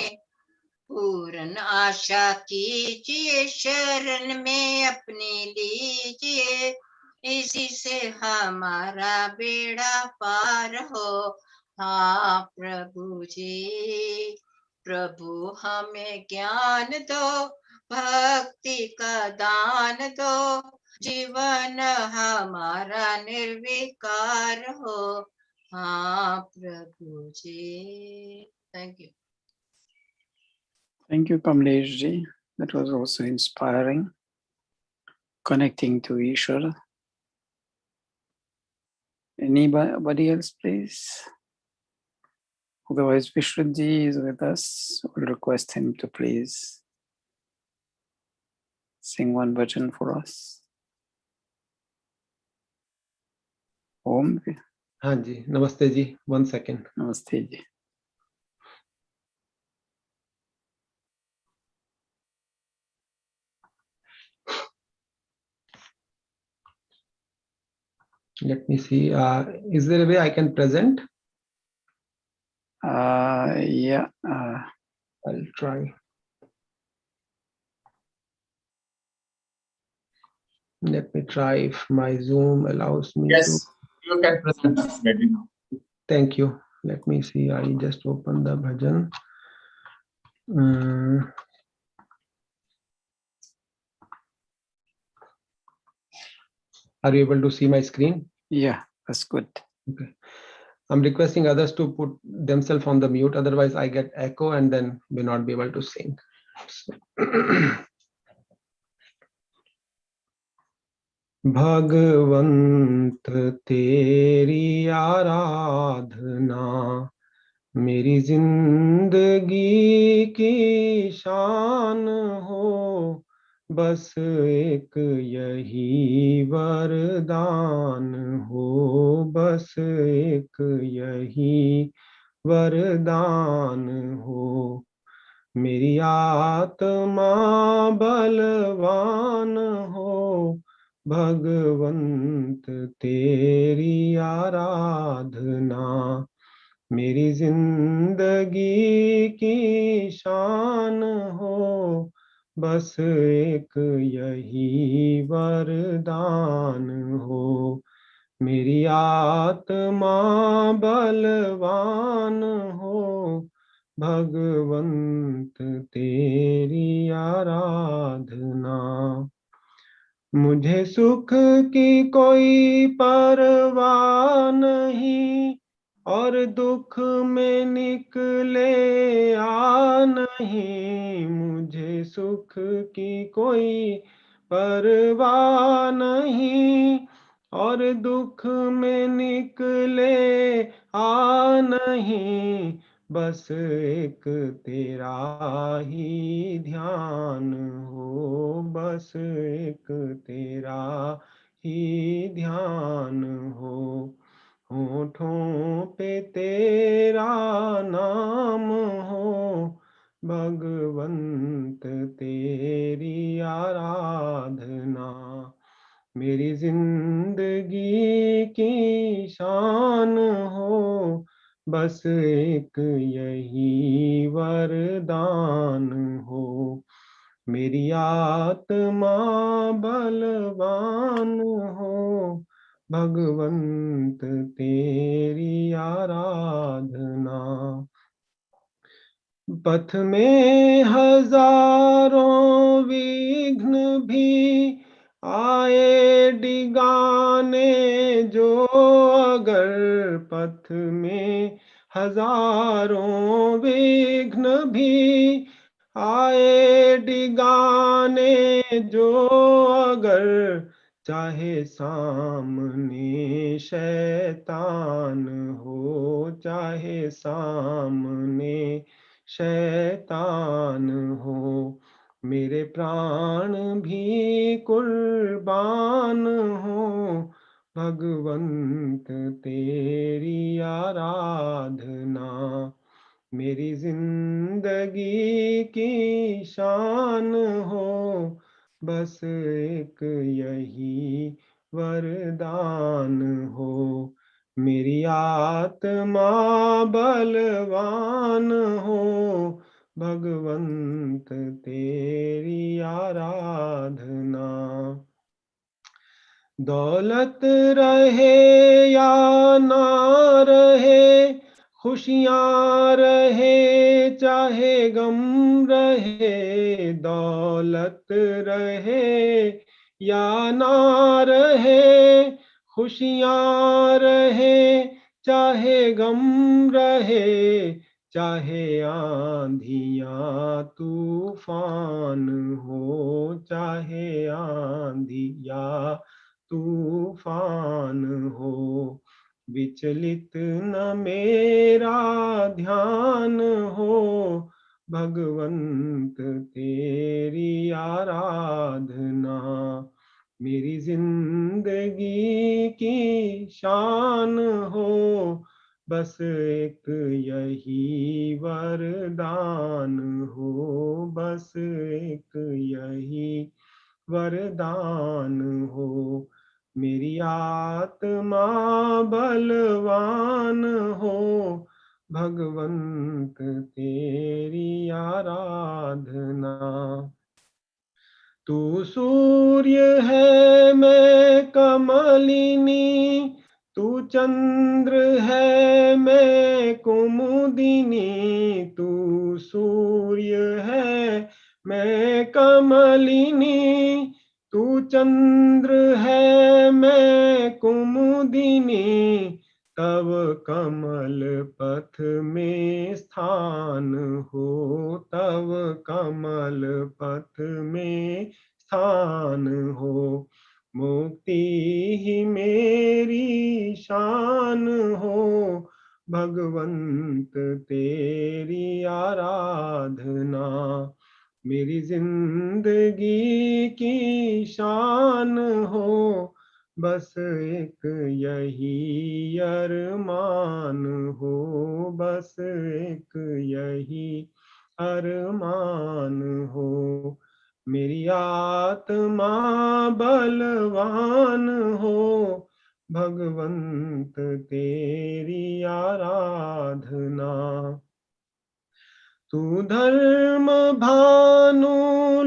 पूर्ण आशा कीजिए, शरण में अपनी लीजिए, इसी से हमारा बेड़ा पार हो. हाँ प्रभु जी, प्रभु हमें ज्ञान दो, भक्ति का दान दो, जीवन हमारा निर्विकार हो. हाँ Prabhu ji. Thank you. Thank you, Kamlesh ji. That was also inspiring. Connecting to Ishvara. Anybody else, please? Otherwise, Vishwanath ji is with us. We'll request him to please sing one bhajan for us. Om. हाँ जी, नमस्ते जी. 1 second. Namaste ji. Let me see. Is there a way I can present? Yeah. I'll try. Let me try if my Zoom allows me to. Yes, you can present us ready now. Thank you. Let me see. I just open the bhajan. Are you able to see my screen? Yeah, that's good. Okay. I'm requesting others to put themselves on the mute, otherwise I get echo and then may not be able to sing. So, भगवंत तेरी आराधना मेरी जिंदगी की शान हो, बस एक यही वरदान हो, बस एक यही वरदान हो। मेरी आत्मा बलवान हो, भगवंत तेरी आराधना मेरी जिंदगी की शान हो। बस एक यही वरदान हो। मेरी आत्मा बलवान हो, भगवंत तेरी आराधना। मुझे सुख की कोई परवाह नहीं, और दुख में निकले आ नहीं। मुझे सुख की कोई परवाह नहीं, और दुख में निकले आ नहीं। बस एक तेरा ही ध्यान हो, बस एक तेरा ही ध्यान हो। होठों पे तेरा नाम हो, भगवंत तेरी आराधना मेरी जिंदगी की शान हो। बस एक यही वरदान हो। मेरी आत्मा बलवान हो, भगवंत तेरी आराधना। पथ में हजारों विघ्न भी आए डिगाने जो, अगर पथ में हजारों विघ्न भी आए डिगाने जो, अगर चाहे सामने शैतान हो, चाहे सामने शैतान हो। मेरे प्राण भी कुर्बान हो, भगवंत तेरी आराधना मेरी जिंदगी की शान हो। बस एक यही वरदान हो। मेरी आत्मा बलवान हो, भगवंत तेरी आराधना। दौलत रहे या ना रहे, खुशियाँ रहे चाहे गम रहे। दौलत रहे या ना रहे, खुशियाँ रहे चाहे गम रहे। चाहे आंधियाँ तूफान हो, चाहे आंधियाँ तूफान हो। विचलित न मेरा ध्यान हो, भगवंत तेरी आराधना मेरी जिंदगी की शान हो। बस एक यही वरदान हो, बस एक यही वरदान हो। मेरी आत्मा बलवान हो, भगवंत तेरी आराधना। तू सूर्य है मैं कमलिनी, तू चंद्र है मैं कुमुदिनी। तू सूर्य है मैं कमलिनी, तू चंद्र है मैं कुमुदिनी। तब कमल पथ में स्थान हो, तब कमल पथ में स्थान हो। मुक्ति ही मेरी शान हो, भगवंत तेरी आराधना मेरी जिंदगी बस एक यही अरमान हो, बस एक यही अरमान हो। मेरी आत्मा बलवान हो, भगवंत तेरी आराधना। तू धर्म भानु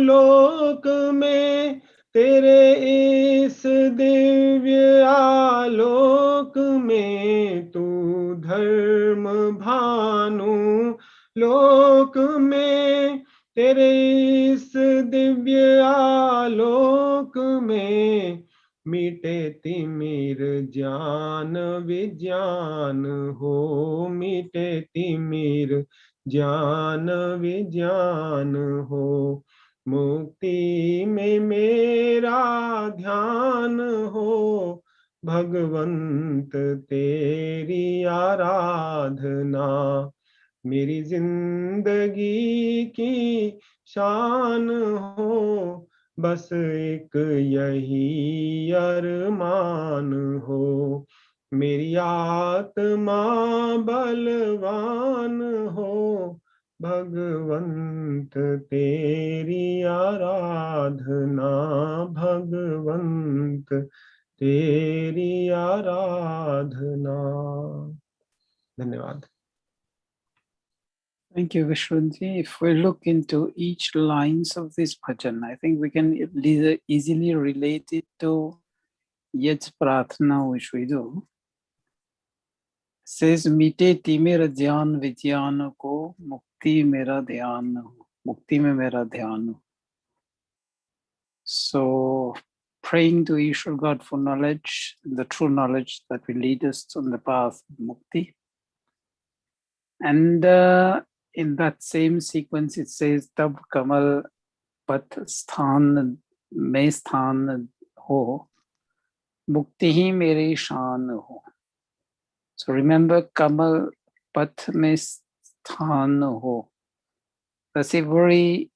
लोक में, तेरे इस दिव्य आलोक में। तू धर्म भानु लोक में, तेरे इस दिव्य आलोक में। मिटे तिमिर ज्ञान विज्ञान हो, मिटे तिमिर ज्ञान विज्ञान हो। मुक्ति में मेरा ध्यान हो, भगवंत तेरी आराधना। मेरी जिंदगी की शान हो, बस एक यही अरमान हो। मेरी आत्मा बलवान हो, भगवंत तेरी आराधना। भगवंत तेरी आराधना। धन्यवाद। Thank you, Vishwanji. If we look into each lines of this bhajan, I think we can easily relate it to Yaj Prathna which we do. It says, Mite timir dhyan vijyan ko, mukti mera dhyan ho. Mukti mein mera dhyan ho. So, praying to Ishwar God for knowledge, the true knowledge that will lead us on the path of mukti. And in that same sequence, it says, Tab kamal pat sthan mein sthan ho, mukti hi mere shan ho. So remember, kamal pat mein sthan ho. That's a very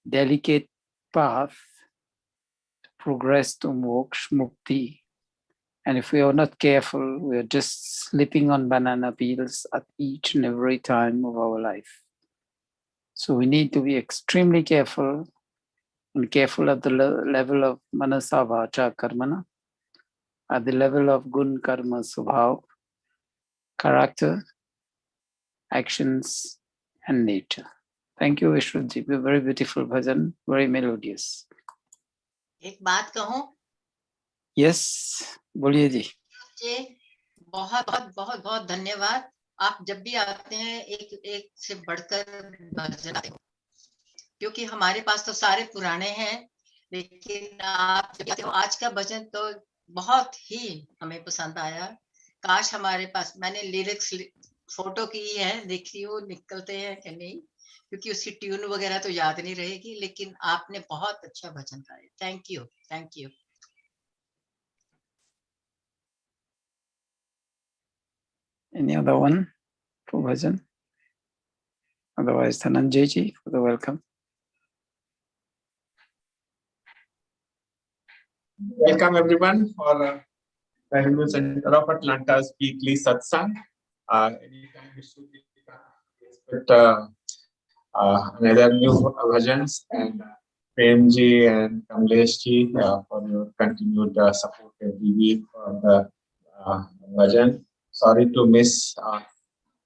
delicate path to progress to moksha, mukti. And if we are not careful, we are just slipping on banana peels at each and every time of our life. So we need to be extremely careful, and careful at the level of manasa vacha karmana, at the level of gun karma subhav, character, actions, and nature. Thank you, Vishwaji. Very beautiful bhajan, very melodious. एक बात कहूं? Yes, बोलिए जी. बहुत बहुत बहुत बहुत धन्यवाद. आप जब भी आते हैं एक से बढ़कर भजन आते हो, क्योंकि हमारे पास तो सारे पुराने हैं, लेकिन आप जब आते हो आज का भजन तो बहुत ही हमें पसंद आया. काश हमारे पास, मैंने लिरिक्स फोटो की है, देखी हो निकलते हैं कि नहीं, क्योंकि उसकी ट्यून वगैरह तो याद नहीं रहेगी, लेकिन आपने बहुत अच्छा भजन गाया. Thank you, thank you. Any other one for bhajan? Otherwise, Dhananjay ji for the welcome. Welcome everyone for the Hindu Center of Atlanta's weekly Satsang. Anytime we should expect another new bhajans, and Premji and Kamleshji for your continued support every week for the bhajan. Sorry to miss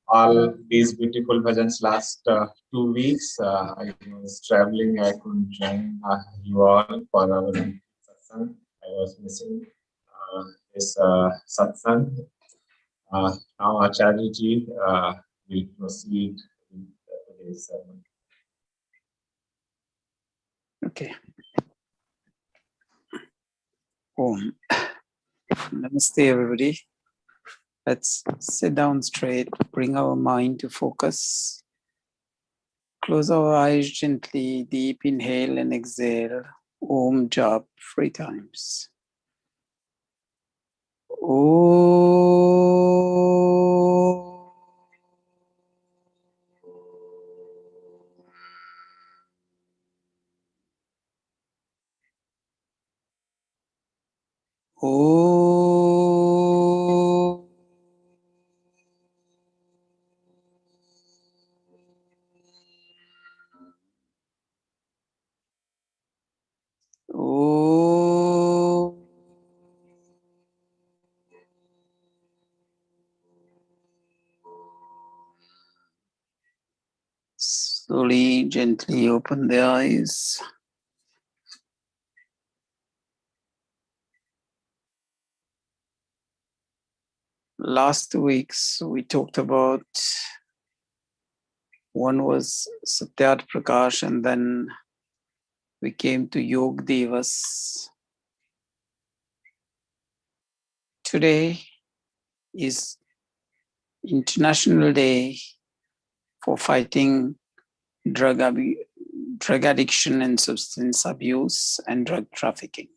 all these beautiful bhajans last 2 weeks. I was traveling, I couldn't join you all for our satsang. I was missing this satsang. Now Acharya ji will proceed with today's sermon. Okay. Om. Namaste, everybody. Let's sit down straight, bring our mind to focus. Close our eyes gently, deep inhale and exhale. Om Jap 3 times. Om. Oh. Oh. Slowly, gently open the eyes. Last 2 weeks, we talked about one was Satyat Prakash, and then we came to Yog Devas. Today is International Day for fighting drug addiction and substance abuse and drug trafficking.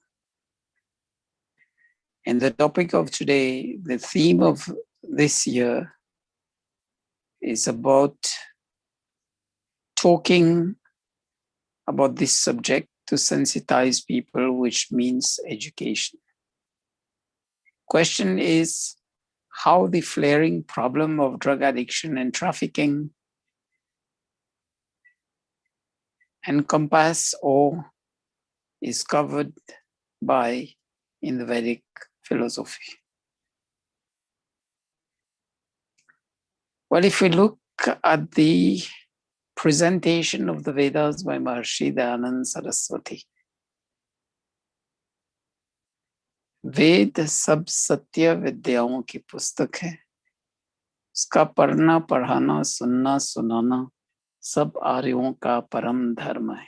And the topic of today, the theme of this year, is about talking about this subject to sensitize people, which means education. Question is how the flaring problem of drug addiction and trafficking encompass or is covered by in the Vedic philosophy. Well, if we look at the presentation of the Vedas by Maharishi Dayananda Saraswati, वेद सब सत्य विद्याओं की पुस्तक है, उसका पढ़ना पढ़ाना सुनना सुनाना सब आर्यों का परम धर्म है.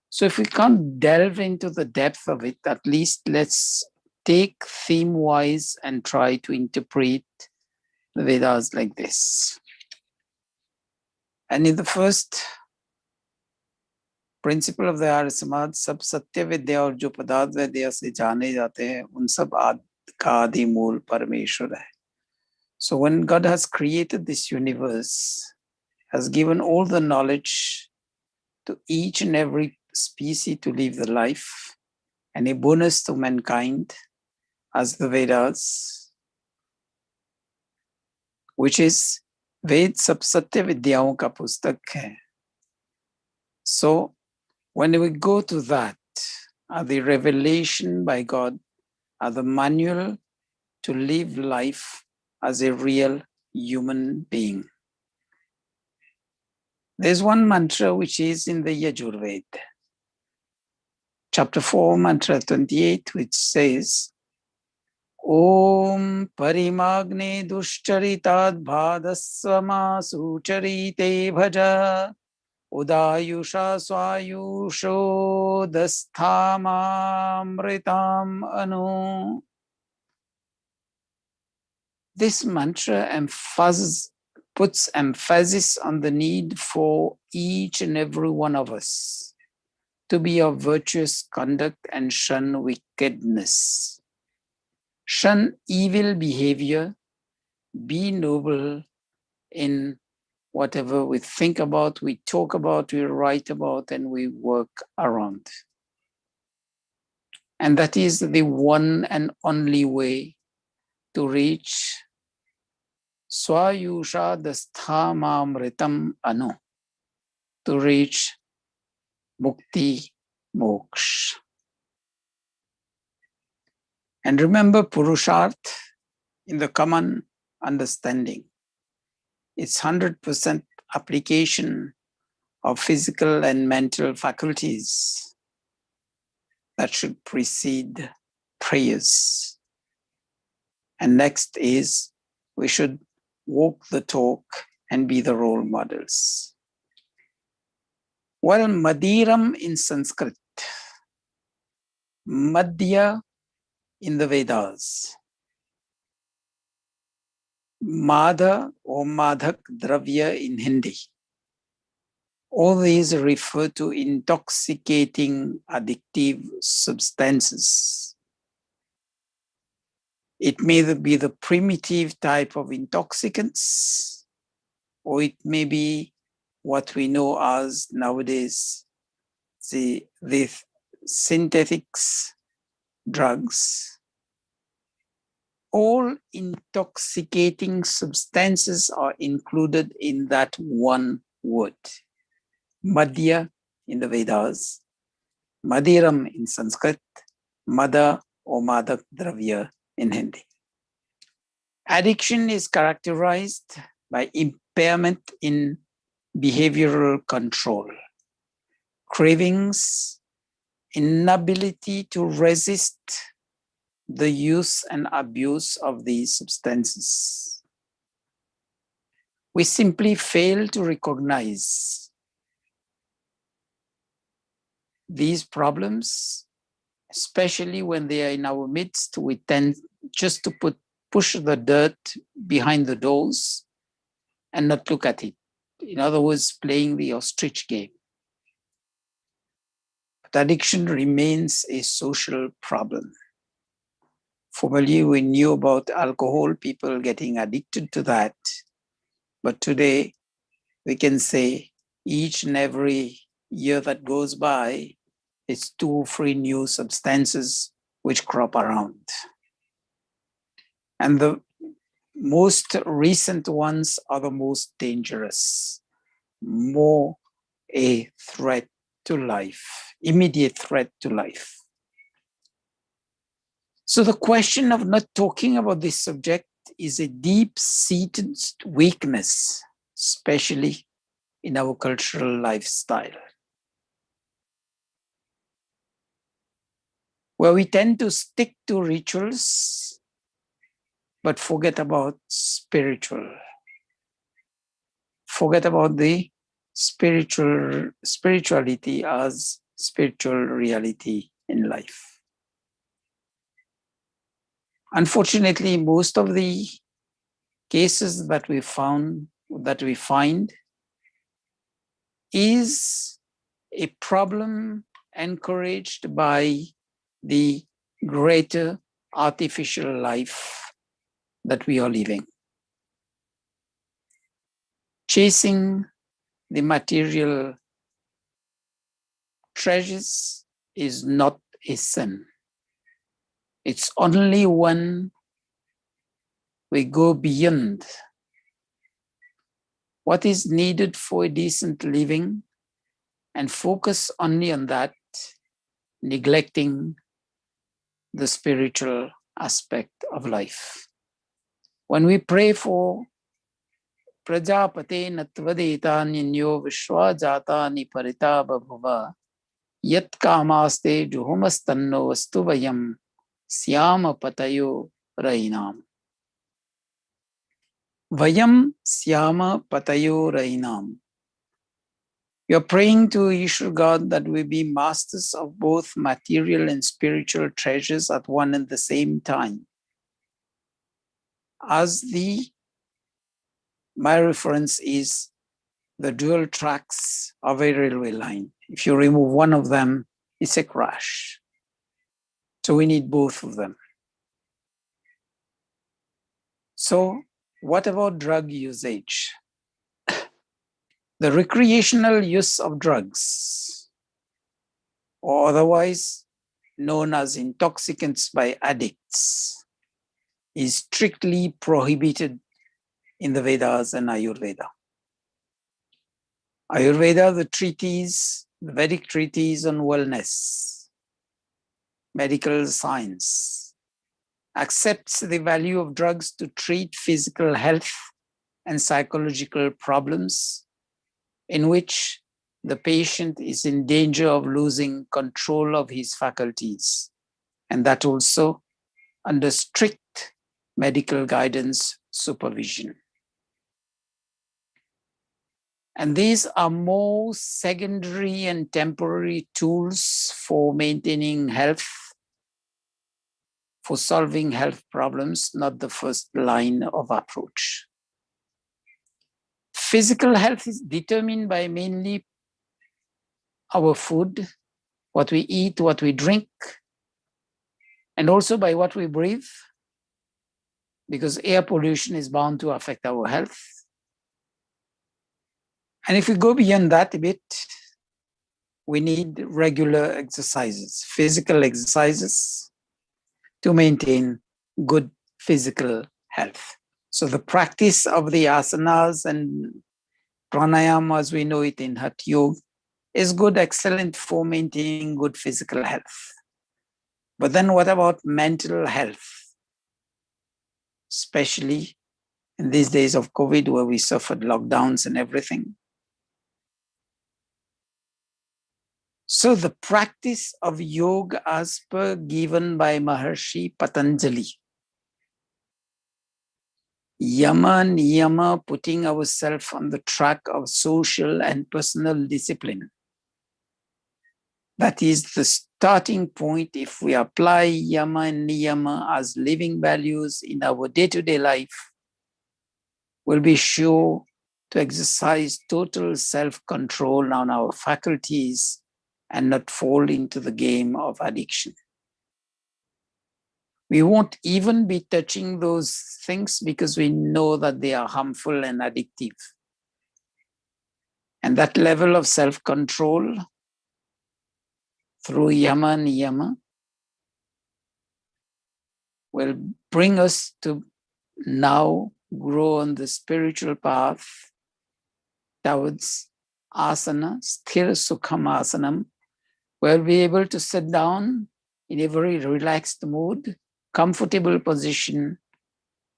So if we can't delve into the depth of it, at least let's take theme-wise and try to interpret the Vedas like this. And in the first principle of the Arya Samaj, सब सत्य विद्या और जो पदार्थ विद्या से जाने जाते हैं, उन सब का आदि मूल परमेश्वर है. So when God has created this universe, has given all the knowledge to each and every species to live the life, and a bonus to mankind as the Vedas, which is Ved Sab Satya Vidyaon Ka Pustak Hai. So when we go to that, the revelation by God, the manual to live life as a real human being. There's one mantra which is in the Yajurved, chapter 4, mantra 28, which says, Om Parimagne Dushcharitad Bhadasvama Sucharite Bhaja Udayusha Swayusho Dasthamamritam Anu. This mantra puts emphasis on the need for each and every one of us to be of virtuous conduct and shun wickedness. Shun evil behavior, be noble in whatever we think about, we talk about, we write about, and we work around. And that is the one and only way to reach Swayusha Dasthamamritam Anu, to reach Mukti Moksha. And remember, Purusharth in the common understanding, it's 100% application of physical and mental faculties that should precede prayers. And next is we should walk the talk and be the role models. Well, Madiram in Sanskrit, Madhya in the Vedas, Madha or Madhak Dravya in Hindi. All these refer to intoxicating addictive substances. It may be the primitive type of intoxicants, or it may be what we know as nowadays the synthetics drugs, all intoxicating substances are included in that one word. Madhya in the Vedas, Madiram in Sanskrit, Mada or Madak Dravya in Hindi. Addiction is characterized by impairment in behavioral control, cravings, inability to resist the use and abuse of these substances. We simply fail to recognize these problems, especially when they are in our midst. We tend just to push the dirt behind the doors and not look at it. In other words, playing the ostrich game. But addiction remains a social problem. Formerly, we knew about alcohol, people getting addicted to that. But today, we can say each and every year that goes by, it's 2 or 3 new substances which crop around. And the most recent ones are the most dangerous, more a threat to life, immediate threat to life. So the question of not talking about this subject is a deep-seated weakness, especially in our cultural lifestyle, where we tend to stick to rituals, but forget about forget about the spirituality as spiritual reality in life. Unfortunately, most of the cases that we find is a problem encouraged by the greater artificial life that we are living. Chasing the material treasures is not a sin. It's only when we go beyond what is needed for a decent living and focus only on that, neglecting the spiritual aspect of life. When we pray for Prajapate Natvadeta Ninyo Vishwajatani Parita Babhuva Yat Kamaste Juhumastanno Vastuvayam Syama Patayo Rainam. Vayam Syama Patayo Rainam. You're praying to Ishwar God that we be masters of both material and spiritual treasures at one and the same time. As my reference is the dual tracks of a railway line. If you remove one of them, it's a crash. So we need both of them. So what about drug usage? The recreational use of drugs, or otherwise known as intoxicants by addicts, is strictly prohibited in the Vedas and Ayurveda. Ayurveda, the Vedic treatise on wellness, medical science, accepts the value of drugs to treat physical health and psychological problems in which the patient is in danger of losing control of his faculties, and that also under strict medical guidance supervision. And these are more secondary and temporary tools for maintaining health, for solving health problems, not the first line of approach. Physical health is determined by mainly our food, what we eat, what we drink, and also by what we breathe, because air pollution is bound to affect our health. And if we go beyond that a bit, we need regular exercises, physical exercises, to maintain good physical health. So the practice of the asanas and pranayama as we know it in Hatha Yoga is good, excellent for maintaining good physical health. But then what about mental health? Especially in these days of COVID where we suffered lockdowns and everything. So the practice of yoga as per given by Maharshi Patanjali, yama niyama, putting ourselves on the track of social and personal discipline. That is the starting point. If we apply yama and niyama as living values in our day-to-day life, we'll be sure to exercise total self-control on our faculties and not fall into the game of addiction. We won't even be touching those things because we know that they are harmful and addictive. And that level of self-control through yama niyama will bring us to now grow on the spiritual path towards asana, sthira sukham asanam. We'll be able to sit down in a very relaxed mood, comfortable position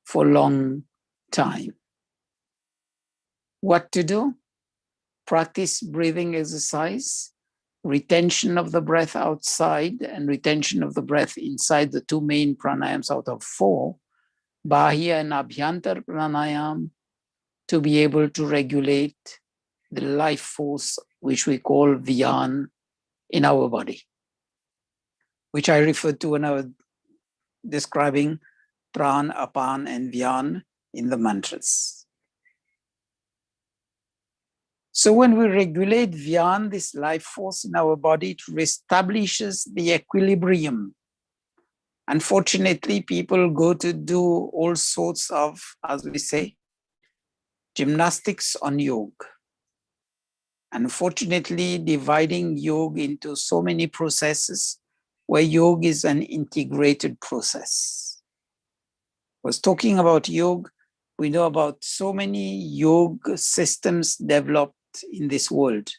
for a long time. What to do? Practice breathing exercise, retention of the breath outside and retention of the breath inside, the two main pranayams out of 4, Bahya and Abhyantar pranayam, to be able to regulate the life force, which we call Vyan, in our body, which I referred to when I was describing Pran, Apan, and Vyan in the mantras. So when we regulate Vyan, this life force in our body, it reestablishes the equilibrium. Unfortunately, people go to do all sorts of, as we say, gymnastics on yoga. Unfortunately, dividing yoga into so many processes where yoga is an integrated process. I was talking about yoga. We know about so many yoga systems developed in this world.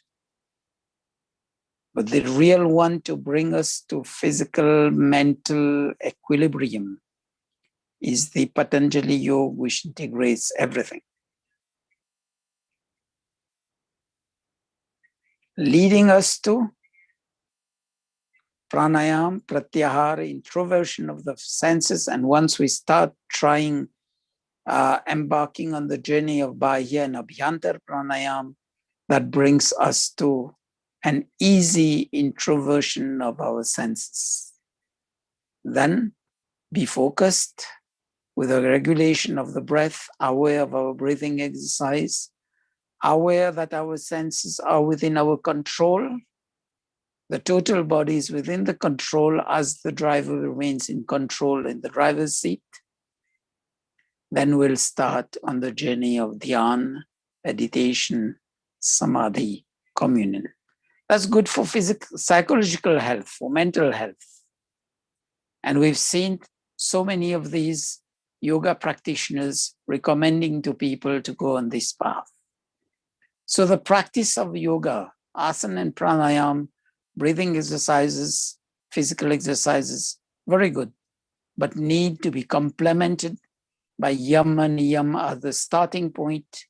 But the real one to bring us to physical, mental equilibrium is the Patanjali Yoga, which integrates everything. Leading us to pranayam, pratyahara, introversion of the senses. And once we start trying, embarking on the journey of Bahya and Abhyantar pranayam, that brings us to an easy introversion of our senses. Then be focused with a regulation of the breath, aware of our breathing exercise, aware that our senses are within our control. The total body is within the control as the driver remains in control in the driver's seat. Then we'll start on the journey of dhyan, meditation, samadhi, communion. That's good for physical, psychological health, for mental health. And we've seen so many of these yoga practitioners recommending to people to go on this path. So the practice of yoga, asana and pranayam, breathing exercises, physical exercises, very good, but need to be complemented by yama niyama as the starting point,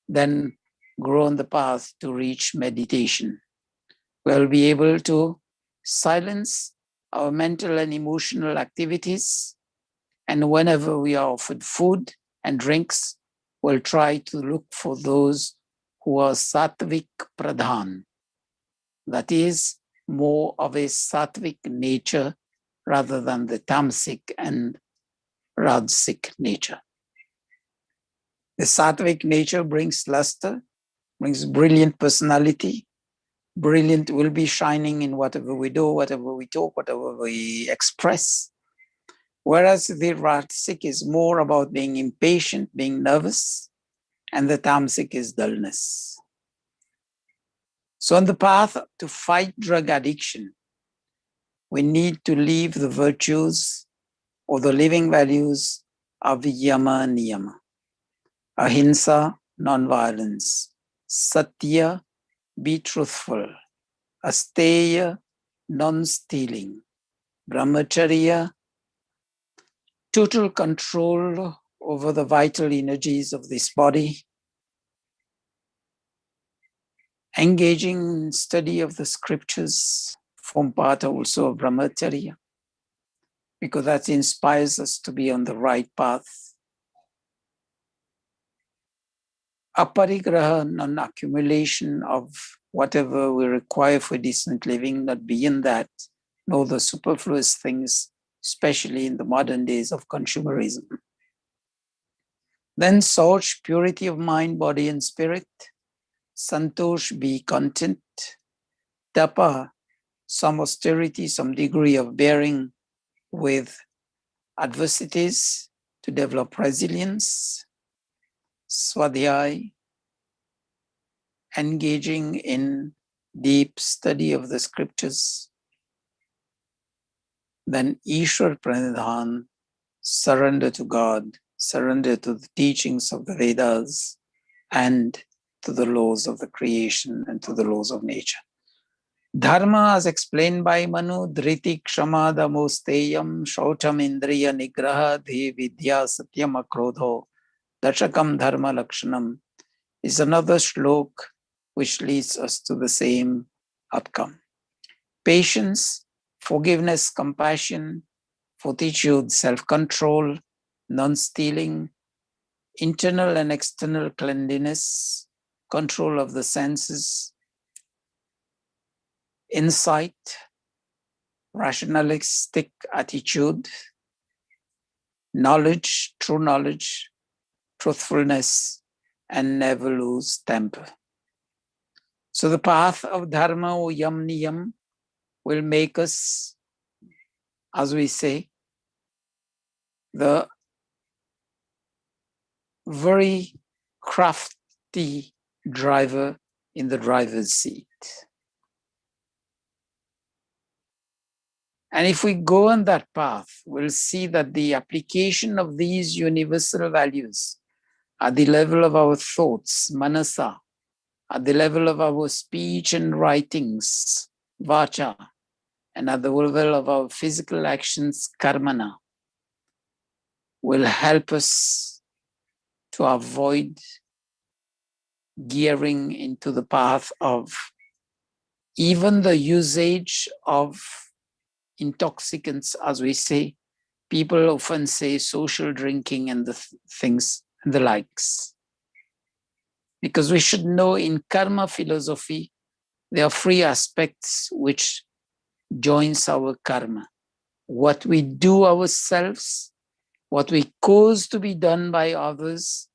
then grow on the path to reach meditation. We'll be able to silence our mental and emotional activities, and whenever we are offered food and drinks, we'll try to look for those who are sattvic pradhan, that is, more of a sattvic nature rather than the tamasic and rajasic nature. The sattvic nature brings luster, brings brilliant personality. Brilliant will be shining in whatever we do, whatever we talk, whatever we express. Whereas the rajasic is more about being impatient, being nervous, and the tamasic is dullness. So on the path to fight drug addiction, we need to leave the virtues or the living values avyama niyama, ahimsa, non-violence, satya, be truthful, asteya, non-stealing, brahmacharya, total control over the vital energies of this body, engaging in study of the scriptures form part also of brahmacharya, because that inspires us to be on the right path. Aparigraha, non-accumulation of whatever we require for decent living, not beyond that, nor the superfluous things, especially in the modern days of consumerism. Then Sauch, purity of mind, body and spirit. Santosh, be content. Tapa, some austerity, some degree of bearing with adversities to develop resilience. Swadhyay, engaging in deep study of the scriptures. Then Ishwar Pranidhan, surrender to God, surrender to the teachings of the Vedas and to the laws of the creation and to the laws of nature. Dharma, as explained by Manu, Dhriti Kshama Damosteyam Shaucham Indriya Nigraha Dhi Vidya Satyam Akrodho Dashakam Dharma Lakshanam, is another shlok which leads us to the same outcome. Patience, forgiveness, compassion, fortitude, self-control, non-stealing, internal and external cleanliness, control of the senses, insight, rationalistic attitude, knowledge, true knowledge, truthfulness, and never lose temper. So the path of dharma or yam niyam will make us, as we say, the very crafty driver in the driver's seat. And if we go on that path, we'll see that the application of these universal values at the level of our thoughts, manasa, at the level of our speech and writings, vacha, and at the level of our physical actions, karmana, will help us to avoid gearing into the path of even the usage of intoxicants, as we say. People often say social drinking and the things and the likes. Because we should know in karma philosophy, there are three aspects which joins our karma. What we do ourselves, what we cause to be done by others,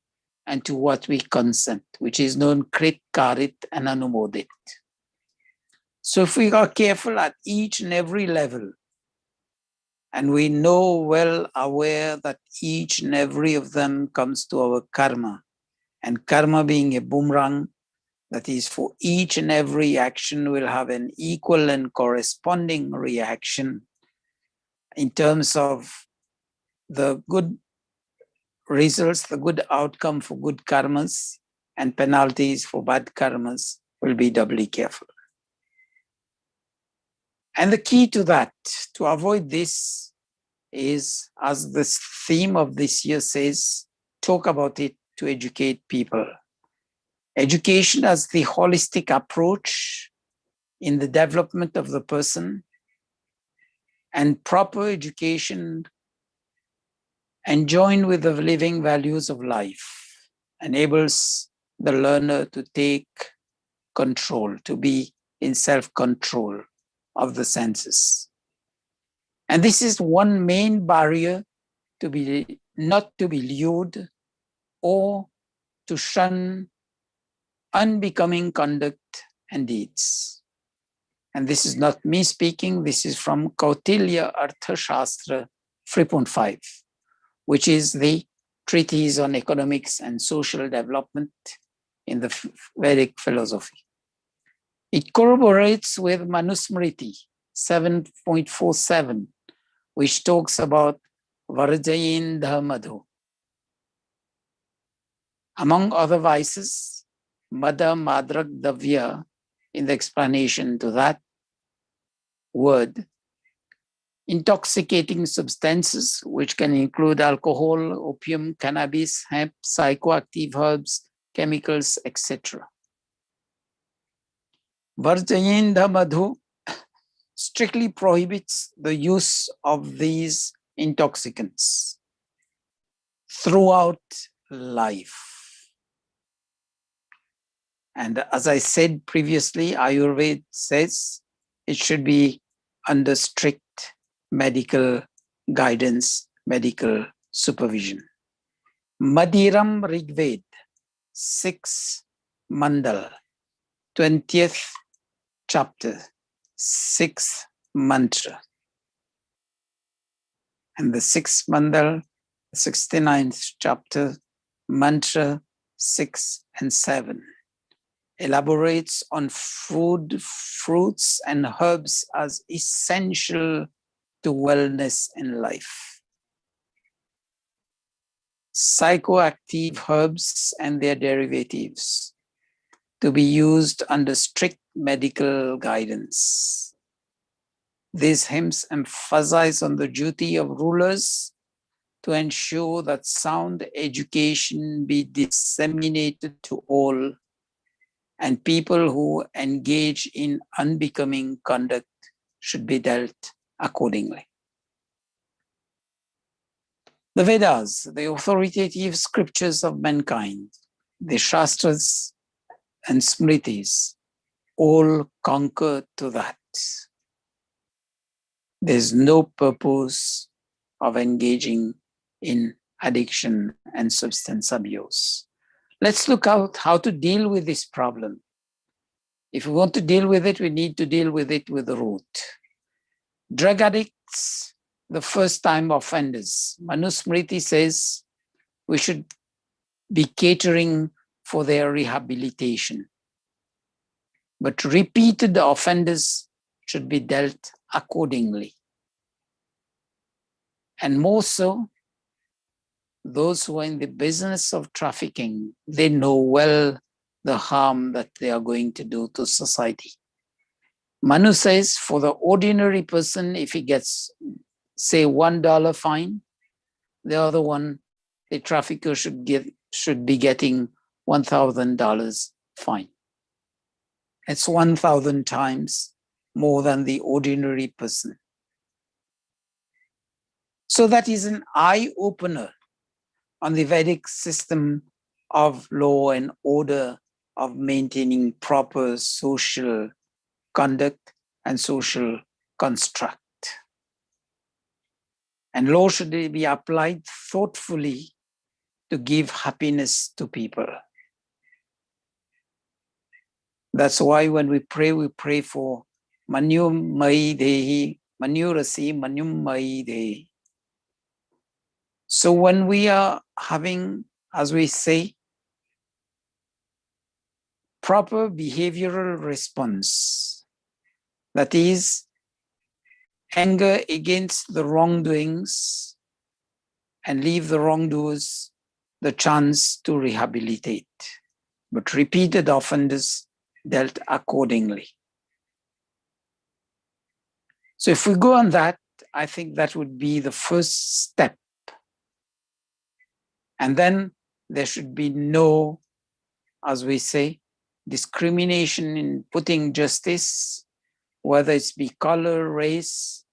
and to what we consent, which is known krit, karit, and anumodit. So if we are careful at each and every level, and we know well aware that each and every of them comes to our karma, and karma being a boomerang, that is for each and every action will have an equal and corresponding reaction in terms of the good results, the good outcome for good karmas, and penalties for bad karmas, will be doubly careful. And the key to that, to avoid this, is, as the theme of this year says, talk about it to educate people. Education as the holistic approach in the development of the person, and proper education and joined with the living values of life enables the learner to take control, to be in self-control of the senses. And this is one main barrier to be not to be lewd or to shun unbecoming conduct and deeds. And this is not me speaking, this is from Kautilya Arthashastra 3.5, which is the treatise on economics and social development in the Vedic philosophy. It corroborates with Manusmriti 7.47, which talks about Varjayin Dhammadho, Among other vices, Mada Madrak Davya, in the explanation to that word, intoxicating substances, which can include alcohol, opium, cannabis, hemp, psychoactive herbs, chemicals, etc. Varjayendha Madhu strictly prohibits the use of these intoxicants throughout life. And as I said previously, Ayurveda says it should be under strict medical guidance, medical supervision. Madiram Rigved, 6th Mandal, 20th chapter, 6th mantra. And the 6th Mandal, 69th chapter, mantra 6 and 7, elaborates on food, fruits, and herbs as essential to wellness in life. Psychoactive herbs and their derivatives to be used under strict medical guidance. These hymns emphasize on the duty of rulers to ensure that sound education be disseminated to all, and people who engage in unbecoming conduct should be dealt accordingly. The Vedas, the authoritative scriptures of mankind, the Shastras and Smritis, all concur to that. There's no purpose of engaging in addiction and substance abuse. Let's look out how to deal with this problem. If we want to deal with it, we need to deal with it with the root. Drug addicts, the first-time offenders. Manusmriti says we should be catering for their rehabilitation. But repeated offenders should be dealt accordingly. And more so, those who are in the business of trafficking, they know well the harm that they are going to do to society. Manu says for the ordinary person, if he gets, say, $1 fine, the other one, the trafficker should be getting $1,000 fine. It's 1,000 times more than the ordinary person. So that is an eye-opener on the Vedic system of law and order, of maintaining proper social conduct and social construct. And law should be applied thoughtfully to give happiness to people. That's why when we pray for Manyum Mai Dehi, Manyurasi Manyum Mai Dehi. So when we are having, as we say, proper behavioral response, that is, anger against the wrongdoings and leave the wrongdoers the chance to rehabilitate, but repeated offenders dealt accordingly. So if we go on that, I think that would be the first step. And then there should be no, as we say, discrimination in putting justice, whether it's be color, race,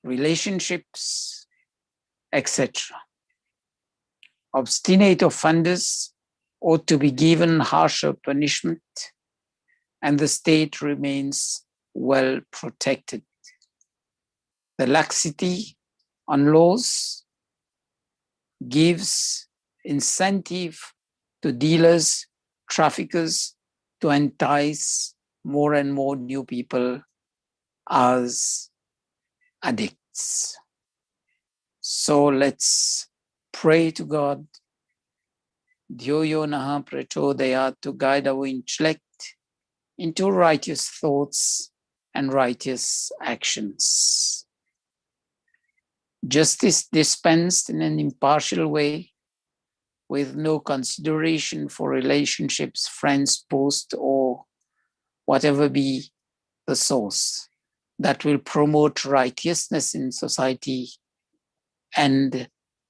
relationships, etc. Obstinate offenders ought to be given harsher punishment, and the state remains well protected. The laxity on laws gives incentive to dealers, traffickers, to entice more and more new people as addicts. So let's pray to God, Dhyoyo Naha Prachodaya, to guide our intellect into righteous thoughts and righteous actions. Justice dispensed in an impartial way with no consideration for relationships, friends, post, or whatever be the source, that will promote righteousness in society and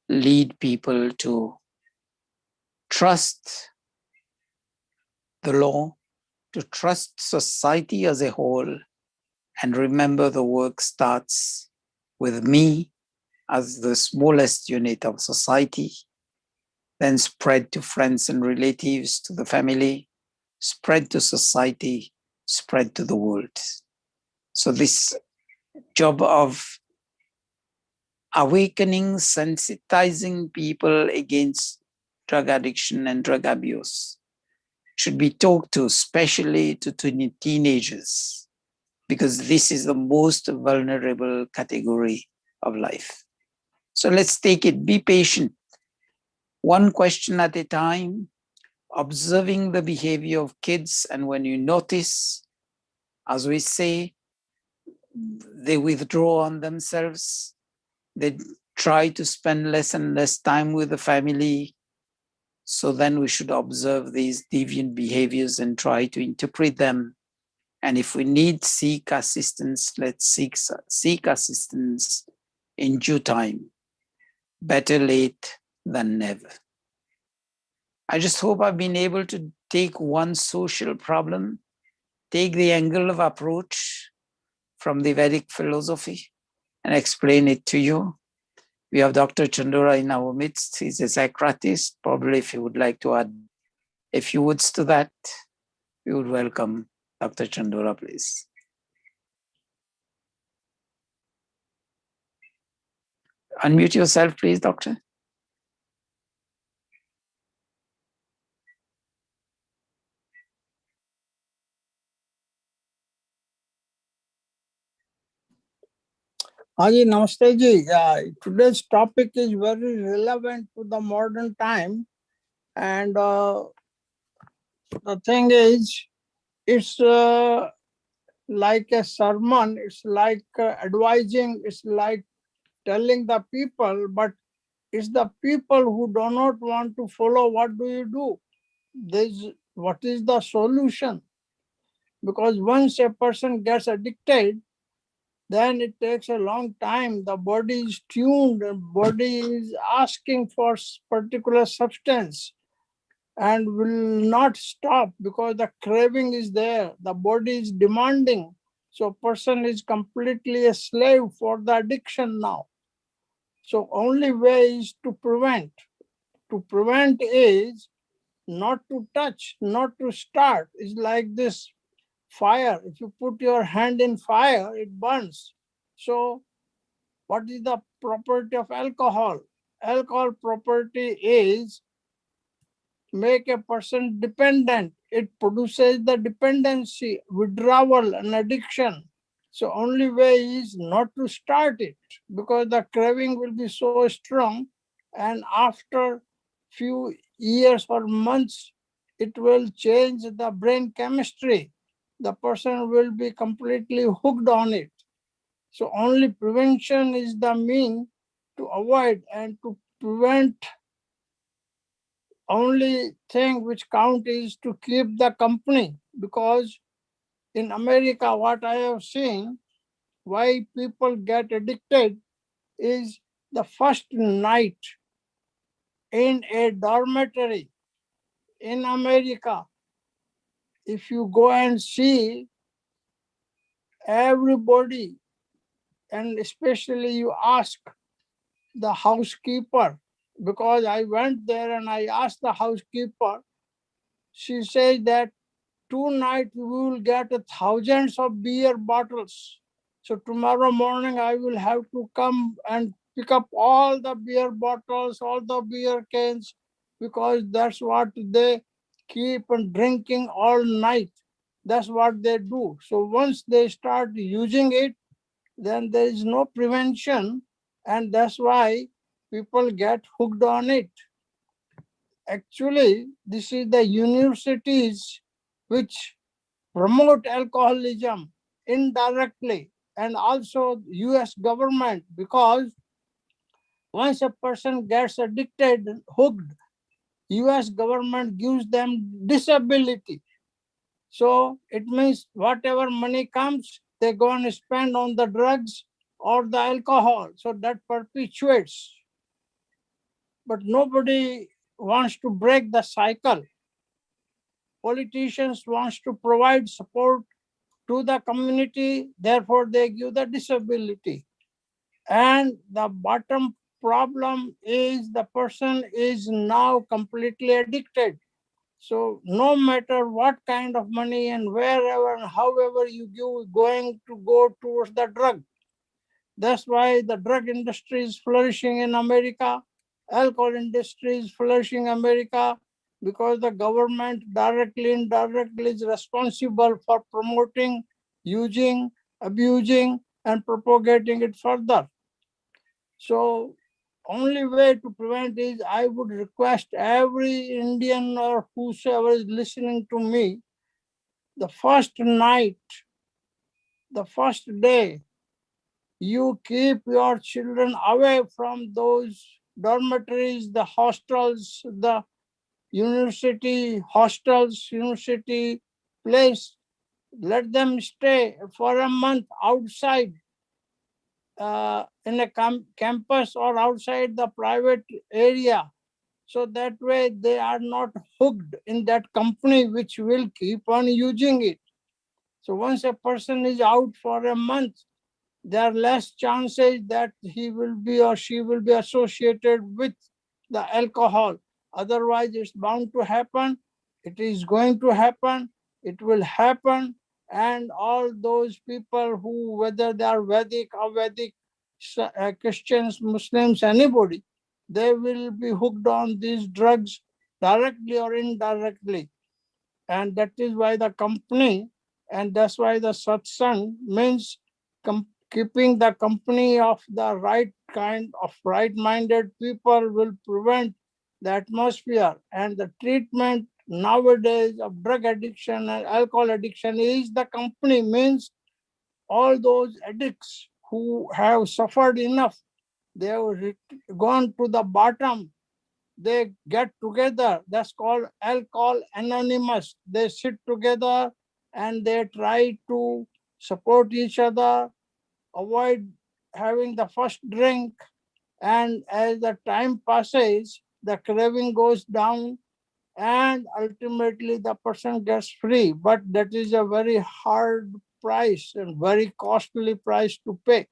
lead people to trust the law, to trust society as a whole, and remember the work starts with me as the smallest unit of society, then spread to friends and relatives, to the family, spread to society, spread to the world. So this job of awakening, sensitizing people against drug addiction and drug abuse should be talked to, especially to teenagers, because this is the most vulnerable category of life. So let's take it, be patient, one question at a time, observing the behavior of kids. And when you notice, as we say, they withdraw on themselves, they try to spend less and less time with the family. So then we should observe these deviant behaviors and try to interpret them. And if we need seek assistance, let's seek assistance in due time. Better late than never. I just hope I've been able to take one social problem, take the angle of approach from the Vedic philosophy and explain it to you. We have Dr. Chandora in our midst. He's a psychiatrist. Probably if you would like to add a few words to that, we would welcome Dr. Chandora, please. Unmute yourself, please, Doctor. Haji, Namaste ji. Today's topic is very relevant to the modern time. And the thing is, it's like a sermon, it's like advising, it's like telling the people, but it's the people who do not want to follow. What do you do? What is the solution? Because once a person gets addicted, then it takes a long time. The body is tuned, the body is asking for particular substance and will not stop because the craving is there. The body is demanding. So person is completely a slave for the addiction now. So only way is to prevent. To prevent is not to touch, not to start. It's like this fire. If you put your hand in fire, it burns. So what is the property of alcohol? Alcohol property is make a person dependent. It produces the dependency, withdrawal, and addiction. So only way is not to start it because the craving will be so strong, and after few years or months, it will change the brain chemistry. The person will be completely hooked on it. So only prevention is the mean to avoid, and to prevent, only thing which count is to keep the company. Because in America, what I have seen, why people get addicted is the first night in a dormitory in America. If you go and see everybody, and especially you ask the housekeeper, because I went there and I asked the housekeeper, she said that tonight we will get thousands of beer bottles. So tomorrow morning I will have to come and pick up all the beer bottles, all the beer cans, because that's what they keep on drinking all night. That's what they do. So once they start using it, then there is no prevention, and that's why people get hooked on it. Actually, this is the universities which promote alcoholism indirectly, and also US government, because once a person gets addicted, hooked, US government gives them disability. So it means whatever money comes, they go and spend on the drugs or the alcohol. So that perpetuates. But nobody wants to break the cycle. Politicians wants to provide support to the community, therefore they give the disability. And the bottom problem is the person is now completely addicted. So no matter what kind of money and wherever and however you give, going to go towards the drug. That's why the drug industry is flourishing in America. Alcohol industry is flourishing in America because the government directly, indirectly is responsible for promoting, using, abusing, and propagating it further. So only way to prevent is I would request every Indian or whosoever is listening to me, the first night, the first day, you keep your children away from those dormitories, the hostels, the university hostels, university place. Let them stay for a month outside in a campus or outside the private area. So that way they are not hooked in that company which will keep on using it. So once a person is out for a month, there are less chances that he will be or she will be associated with the alcohol. Otherwise, it's bound to happen. It is going to happen. It will happen. And all those people who, whether they are Vedic, Avedic, Christians, Muslims, anybody, they will be hooked on these drugs directly or indirectly. And that is why the company, and that's why the satsang means keeping the company of the right kind of right-minded people will prevent the atmosphere. And the treatment nowadays of drug addiction and alcohol addiction is the company, means all those addicts who have suffered enough, they have gone to the bottom, they get together. That's called Alcohol Anonymous. They sit together and they try to support each other, avoid having the first drink. And as the time passes, the craving goes down and ultimately the person gets free. But that is a very hard price and very costly price to pay,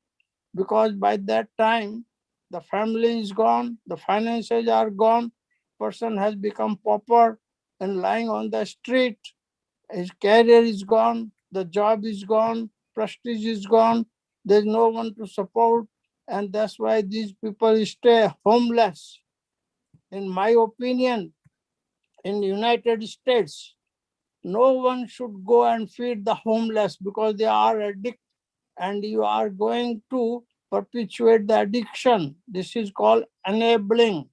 because by that time the family is gone, the finances are gone, person has become pauper and lying on the street, his career is gone, the job is gone, prestige is gone, there's no one to support, and that's why these people stay homeless. In my opinion, in the United States, no one should go and feed the homeless because they are addicted and you are going to perpetuate the addiction. This is called enabling.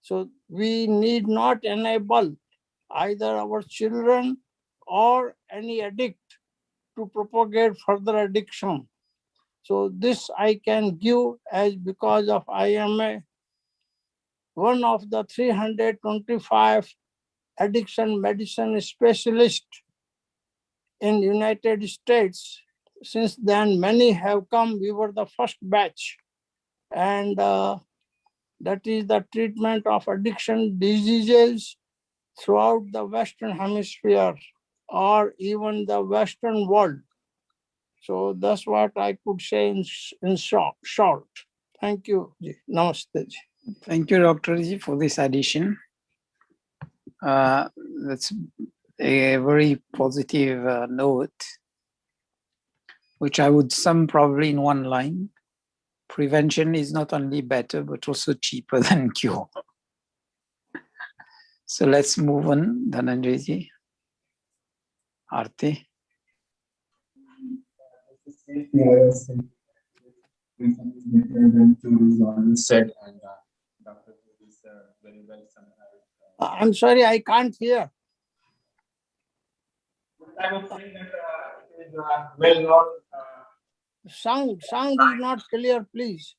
So we need not enable either our children or any addict to propagate further addiction. So this I can give as because of I am one of the 325 addiction medicine specialists in United States. Since then, many have come. We were the first batch. And that is the treatment of addiction diseases throughout the Western Hemisphere or even the Western world. So that's what I could say in short. Thank you. Namaste. Thank you, Dr. Ji, for this addition. That's a very positive note, which I would sum probably in one line. Prevention is not only better, but also cheaper than cure. So let's move on, Dhananjay Ji. Aarti. Said and Dr. is very well summarized. I'm sorry, I can't hear. I was saying that it is well known. Sound is not clear, please.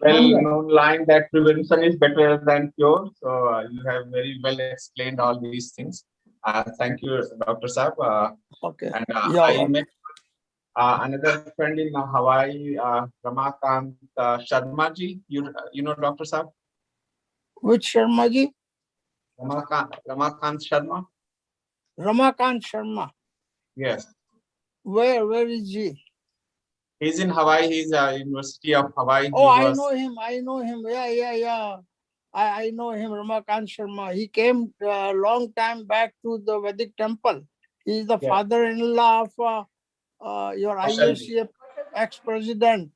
well-known line that prevention is better than cure. So you have very well explained all these things. Thank you, Dr. Saab. Okay. And Yeah. I met another friend in Hawaii, Ramakant Sharma ji. You know Dr. Saab? Which Sharma ji? Ramakant Sharma. Ramakant Sharma. Yes. Where is he? He's in Hawaii. He's University of Hawaii. Oh, He I was, know him. I know him. Yeah. I know him, Ramakant Sharma. He came a long time back to the Vedic temple. He is the Yeah. father-in-law of your Kaushal ji. IUCF ex-president.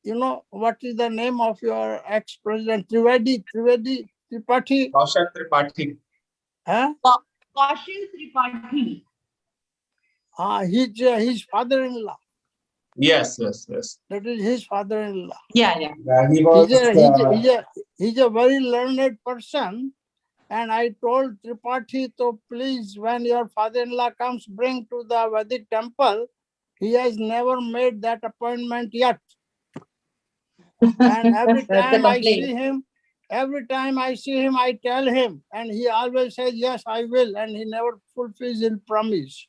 You know, what is the name of your ex-president? Tripathi? Kaushal Tripathi. Huh? Kaushal Tripathi. His father-in-law. Yes. That is his father-in-law. Yeah. He was. He's a very learned person. And I told Tripathi, so please, when your father-in-law comes, bring to the Vedic temple. He has never made that appointment yet. And every time I see him, I tell him, and he always says, yes, I will, and he never fulfills his promise.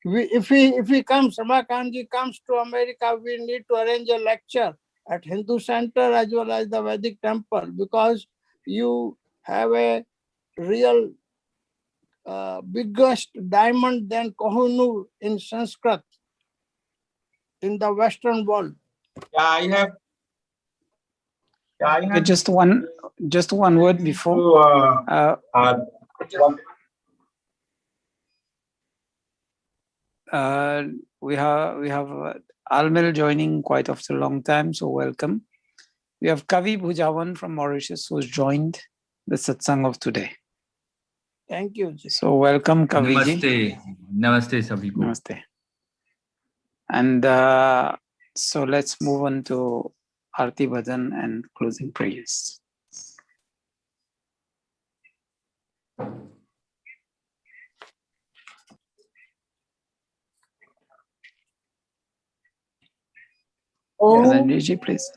If he comes, Ramakantji comes to America, we need to arrange a lecture at Hindu Center as well as the Vedic temple, because you have a real biggest diamond than Kohinoor in Sanskrit in the Western world. I have Just one word before. We have Almil joining quite after a long time, so welcome. We have Kavi Bhujawan from Mauritius who's joined the satsang of today. Thank you. So welcome, Kavi ji. Namaste sabhi ko. Namaste. And so let's move on to Arti Bhajan and closing prayers. Ranjit ji, please.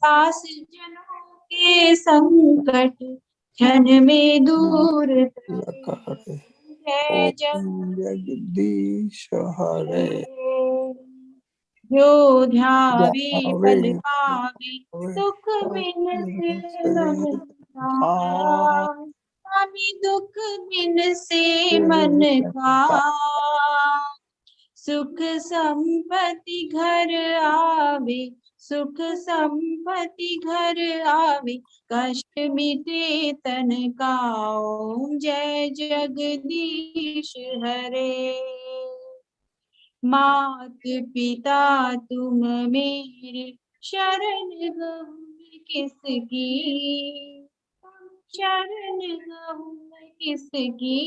पास जनों के संकट क्षण में दूर करे, जय जगदीश हरे। जो ध्यावे पल पावे दुख बिन से मन का, स्वामी दुख बिन से मन का, सुख संपत्ति घर आवे, सुख संपत्ति घर आवे, कष्ट मिटे तन का, ओम जय जगदीश हरे। मात पिता तुम मेरे शरण गहूँ किसकी, शरण गहूँ किसकी,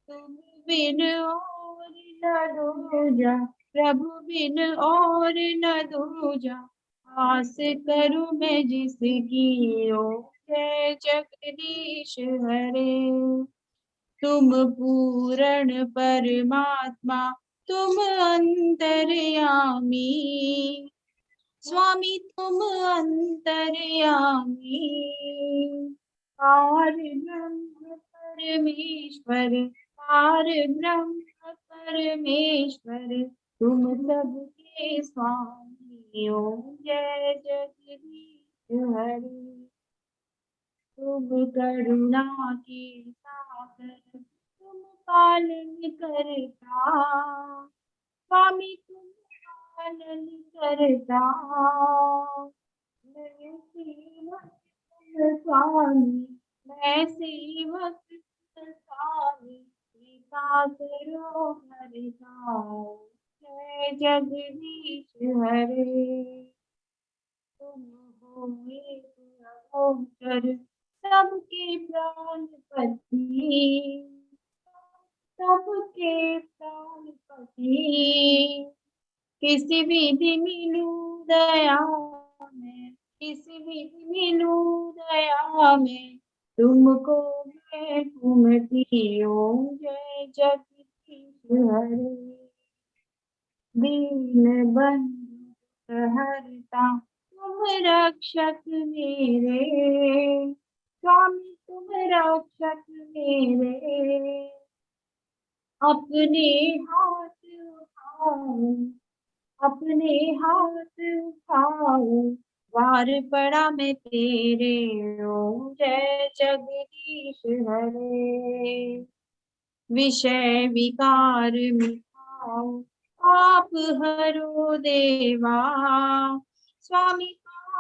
तुम बिन और न दूजा, प्रभु बिन और न दूजा, आस करूं मैं जिसकी, ओ जय जगदीश हरे। तुम पूर्ण परमात्मा, तुम अंतर्यामी, स्वामी तुम अंतर्यामी, पार ब्रह्म परमेश्वर, पार ब्रह्म परमेश्वर, तुम सबके स्वामी, ओम जय जगदीश हरे। तुम करुणा के सागर, तुम पालन करता, स्वामी तुम पालन करता, मैं सेवक तुम स्वामी, मैं सेवक तुम स्वामी, कृपा करो हरि का, जय जगदीश हरे। तुम हो एक अवसर सबके प्राणपति, सबके प्राणपति, किसी विधि मिलूं दया इस विधि मीनू दया में तुमको मैं घूमती हूँ। जय जगदीश हरे, दीन बंधु हरता तुम रक्षक मेरे, स्वामी तुम रक्षक मेरे। अपने हाथ उठाओ, अपने हाथ उठाओ, वार पड़ा मैं तेरे ओ। जय जगदीश हरे, विषय विकार मिटाओ, आप हरो देवा, स्वामी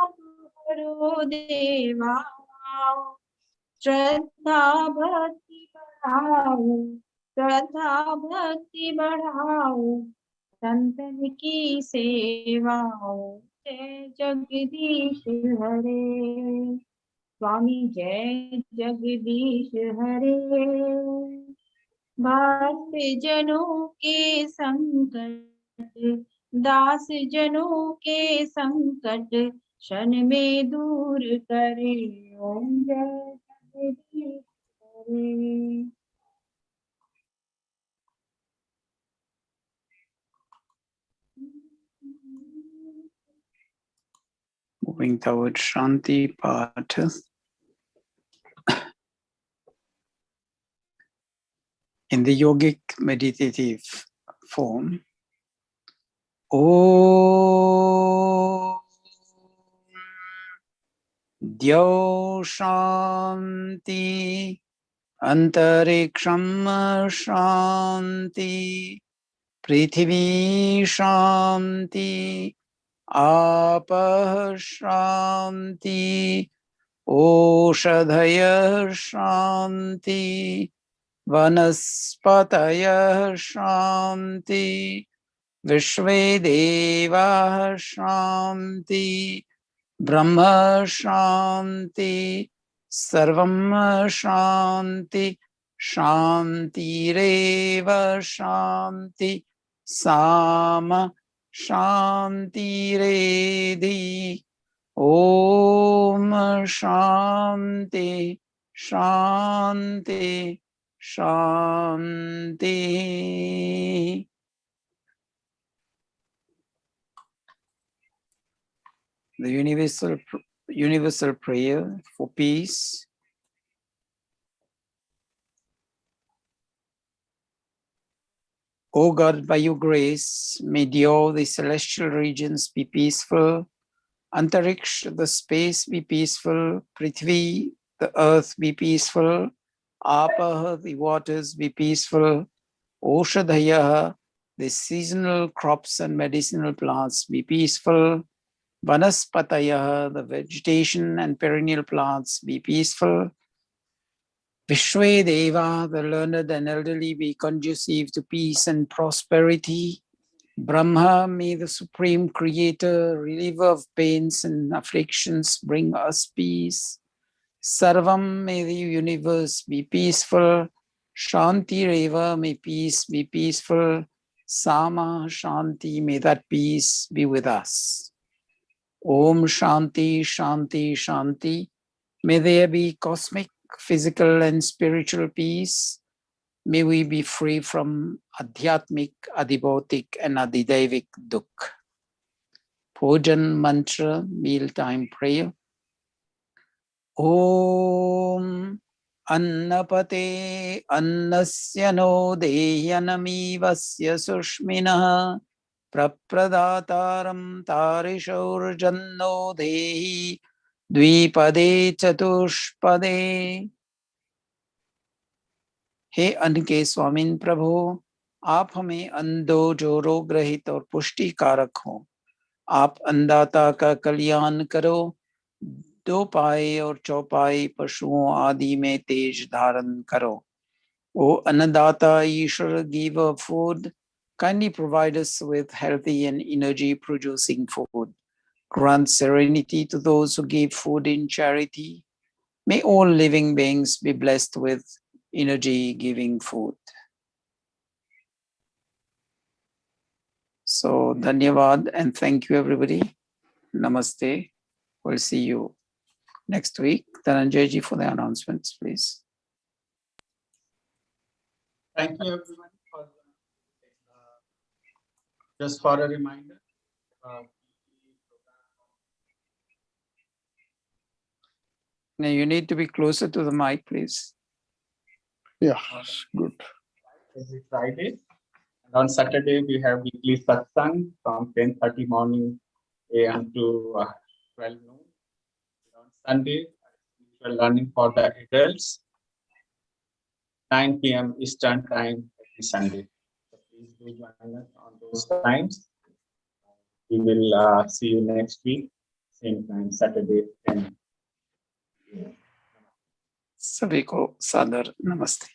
आप हरो देवा। श्रद्धा भक्ति बढ़ाओ, श्रद्धा भक्ति बढ़ाओ, संतन की सेवा हो। जय जगदीश हरे, स्वामी जय जगदीश हरे। भक्त जनों के संकट, दास जनों के संकट, क्षण में दूर करे। ओम जय जगदीश हरे। Moving towards Shanti Path. In the yogic meditative form, Om Dyo Shanti Antariksham Shanti Prithvi Shanti Apah Shanti Oshadhaya Shanti Vanaspataya Shanti Vishve Deva Shanti Brahma Shanti Sarvam Shanti Shantireva Shanti Sama Shantiredi Om Shanti Shanti Shanti. The universal prayer for peace. O God, by your grace, may all the celestial regions be peaceful, Antariksh, the space, be peaceful, Prithvi, the earth, be peaceful, Apah, the waters, be peaceful, Oshadhaya, the seasonal crops and medicinal plants, be peaceful, Vanaspataya, the vegetation and perennial plants, be peaceful, Vishwe Deva, the learned and elderly, be conducive to peace and prosperity. Brahma, may the supreme creator, reliever of pains and afflictions, bring us peace. Sarvam, may the universe be peaceful. Shanti Reva, may peace be peaceful. Sama Shanti, may that peace be with us. Om Shanti, Shanti, Shanti. May there be cosmic, physical, and spiritual peace. May we be free from adhyatmic, adibautic, and adidevik dukh. Bhojan mantra, mealtime prayer. Om Annapate Annasya no Deyanamivasya Sushminaha Prapradataram Tarishaurjanno Dehi Dvipade Chatushpade. हे अन्न के स्वामिन प्रभु, आप हमें अन्न दो जो रोग रहित और पुष्टि कारक हो। आप अन्नदाता का कल्याण करो, दो पाए और चौपाई पशुओं आदि में तेज धारण करो। O अन्नदाता ईश्वर, giver of food, kindly provide us with healthy and energy producing food. Grant serenity to those who give food in charity. May all living beings be blessed with energy-giving food. So, dhanyavad and thank you everybody. Namaste. We'll see you next week. Dhananjay ji for the announcements, please. Thank you everyone for just for a reminder. Now you need to be closer to the mic, please. Yeah, good. Every Friday. And on Saturday, we have weekly Satsang from 10:30 morning AM to 12 noon. And on Sunday, spiritual learning for the adults, 9 PM Eastern time every Sunday. So please do join us on those times. We will see you next week, same time, Saturday 10 AM. सभी को सादर नमस्ते.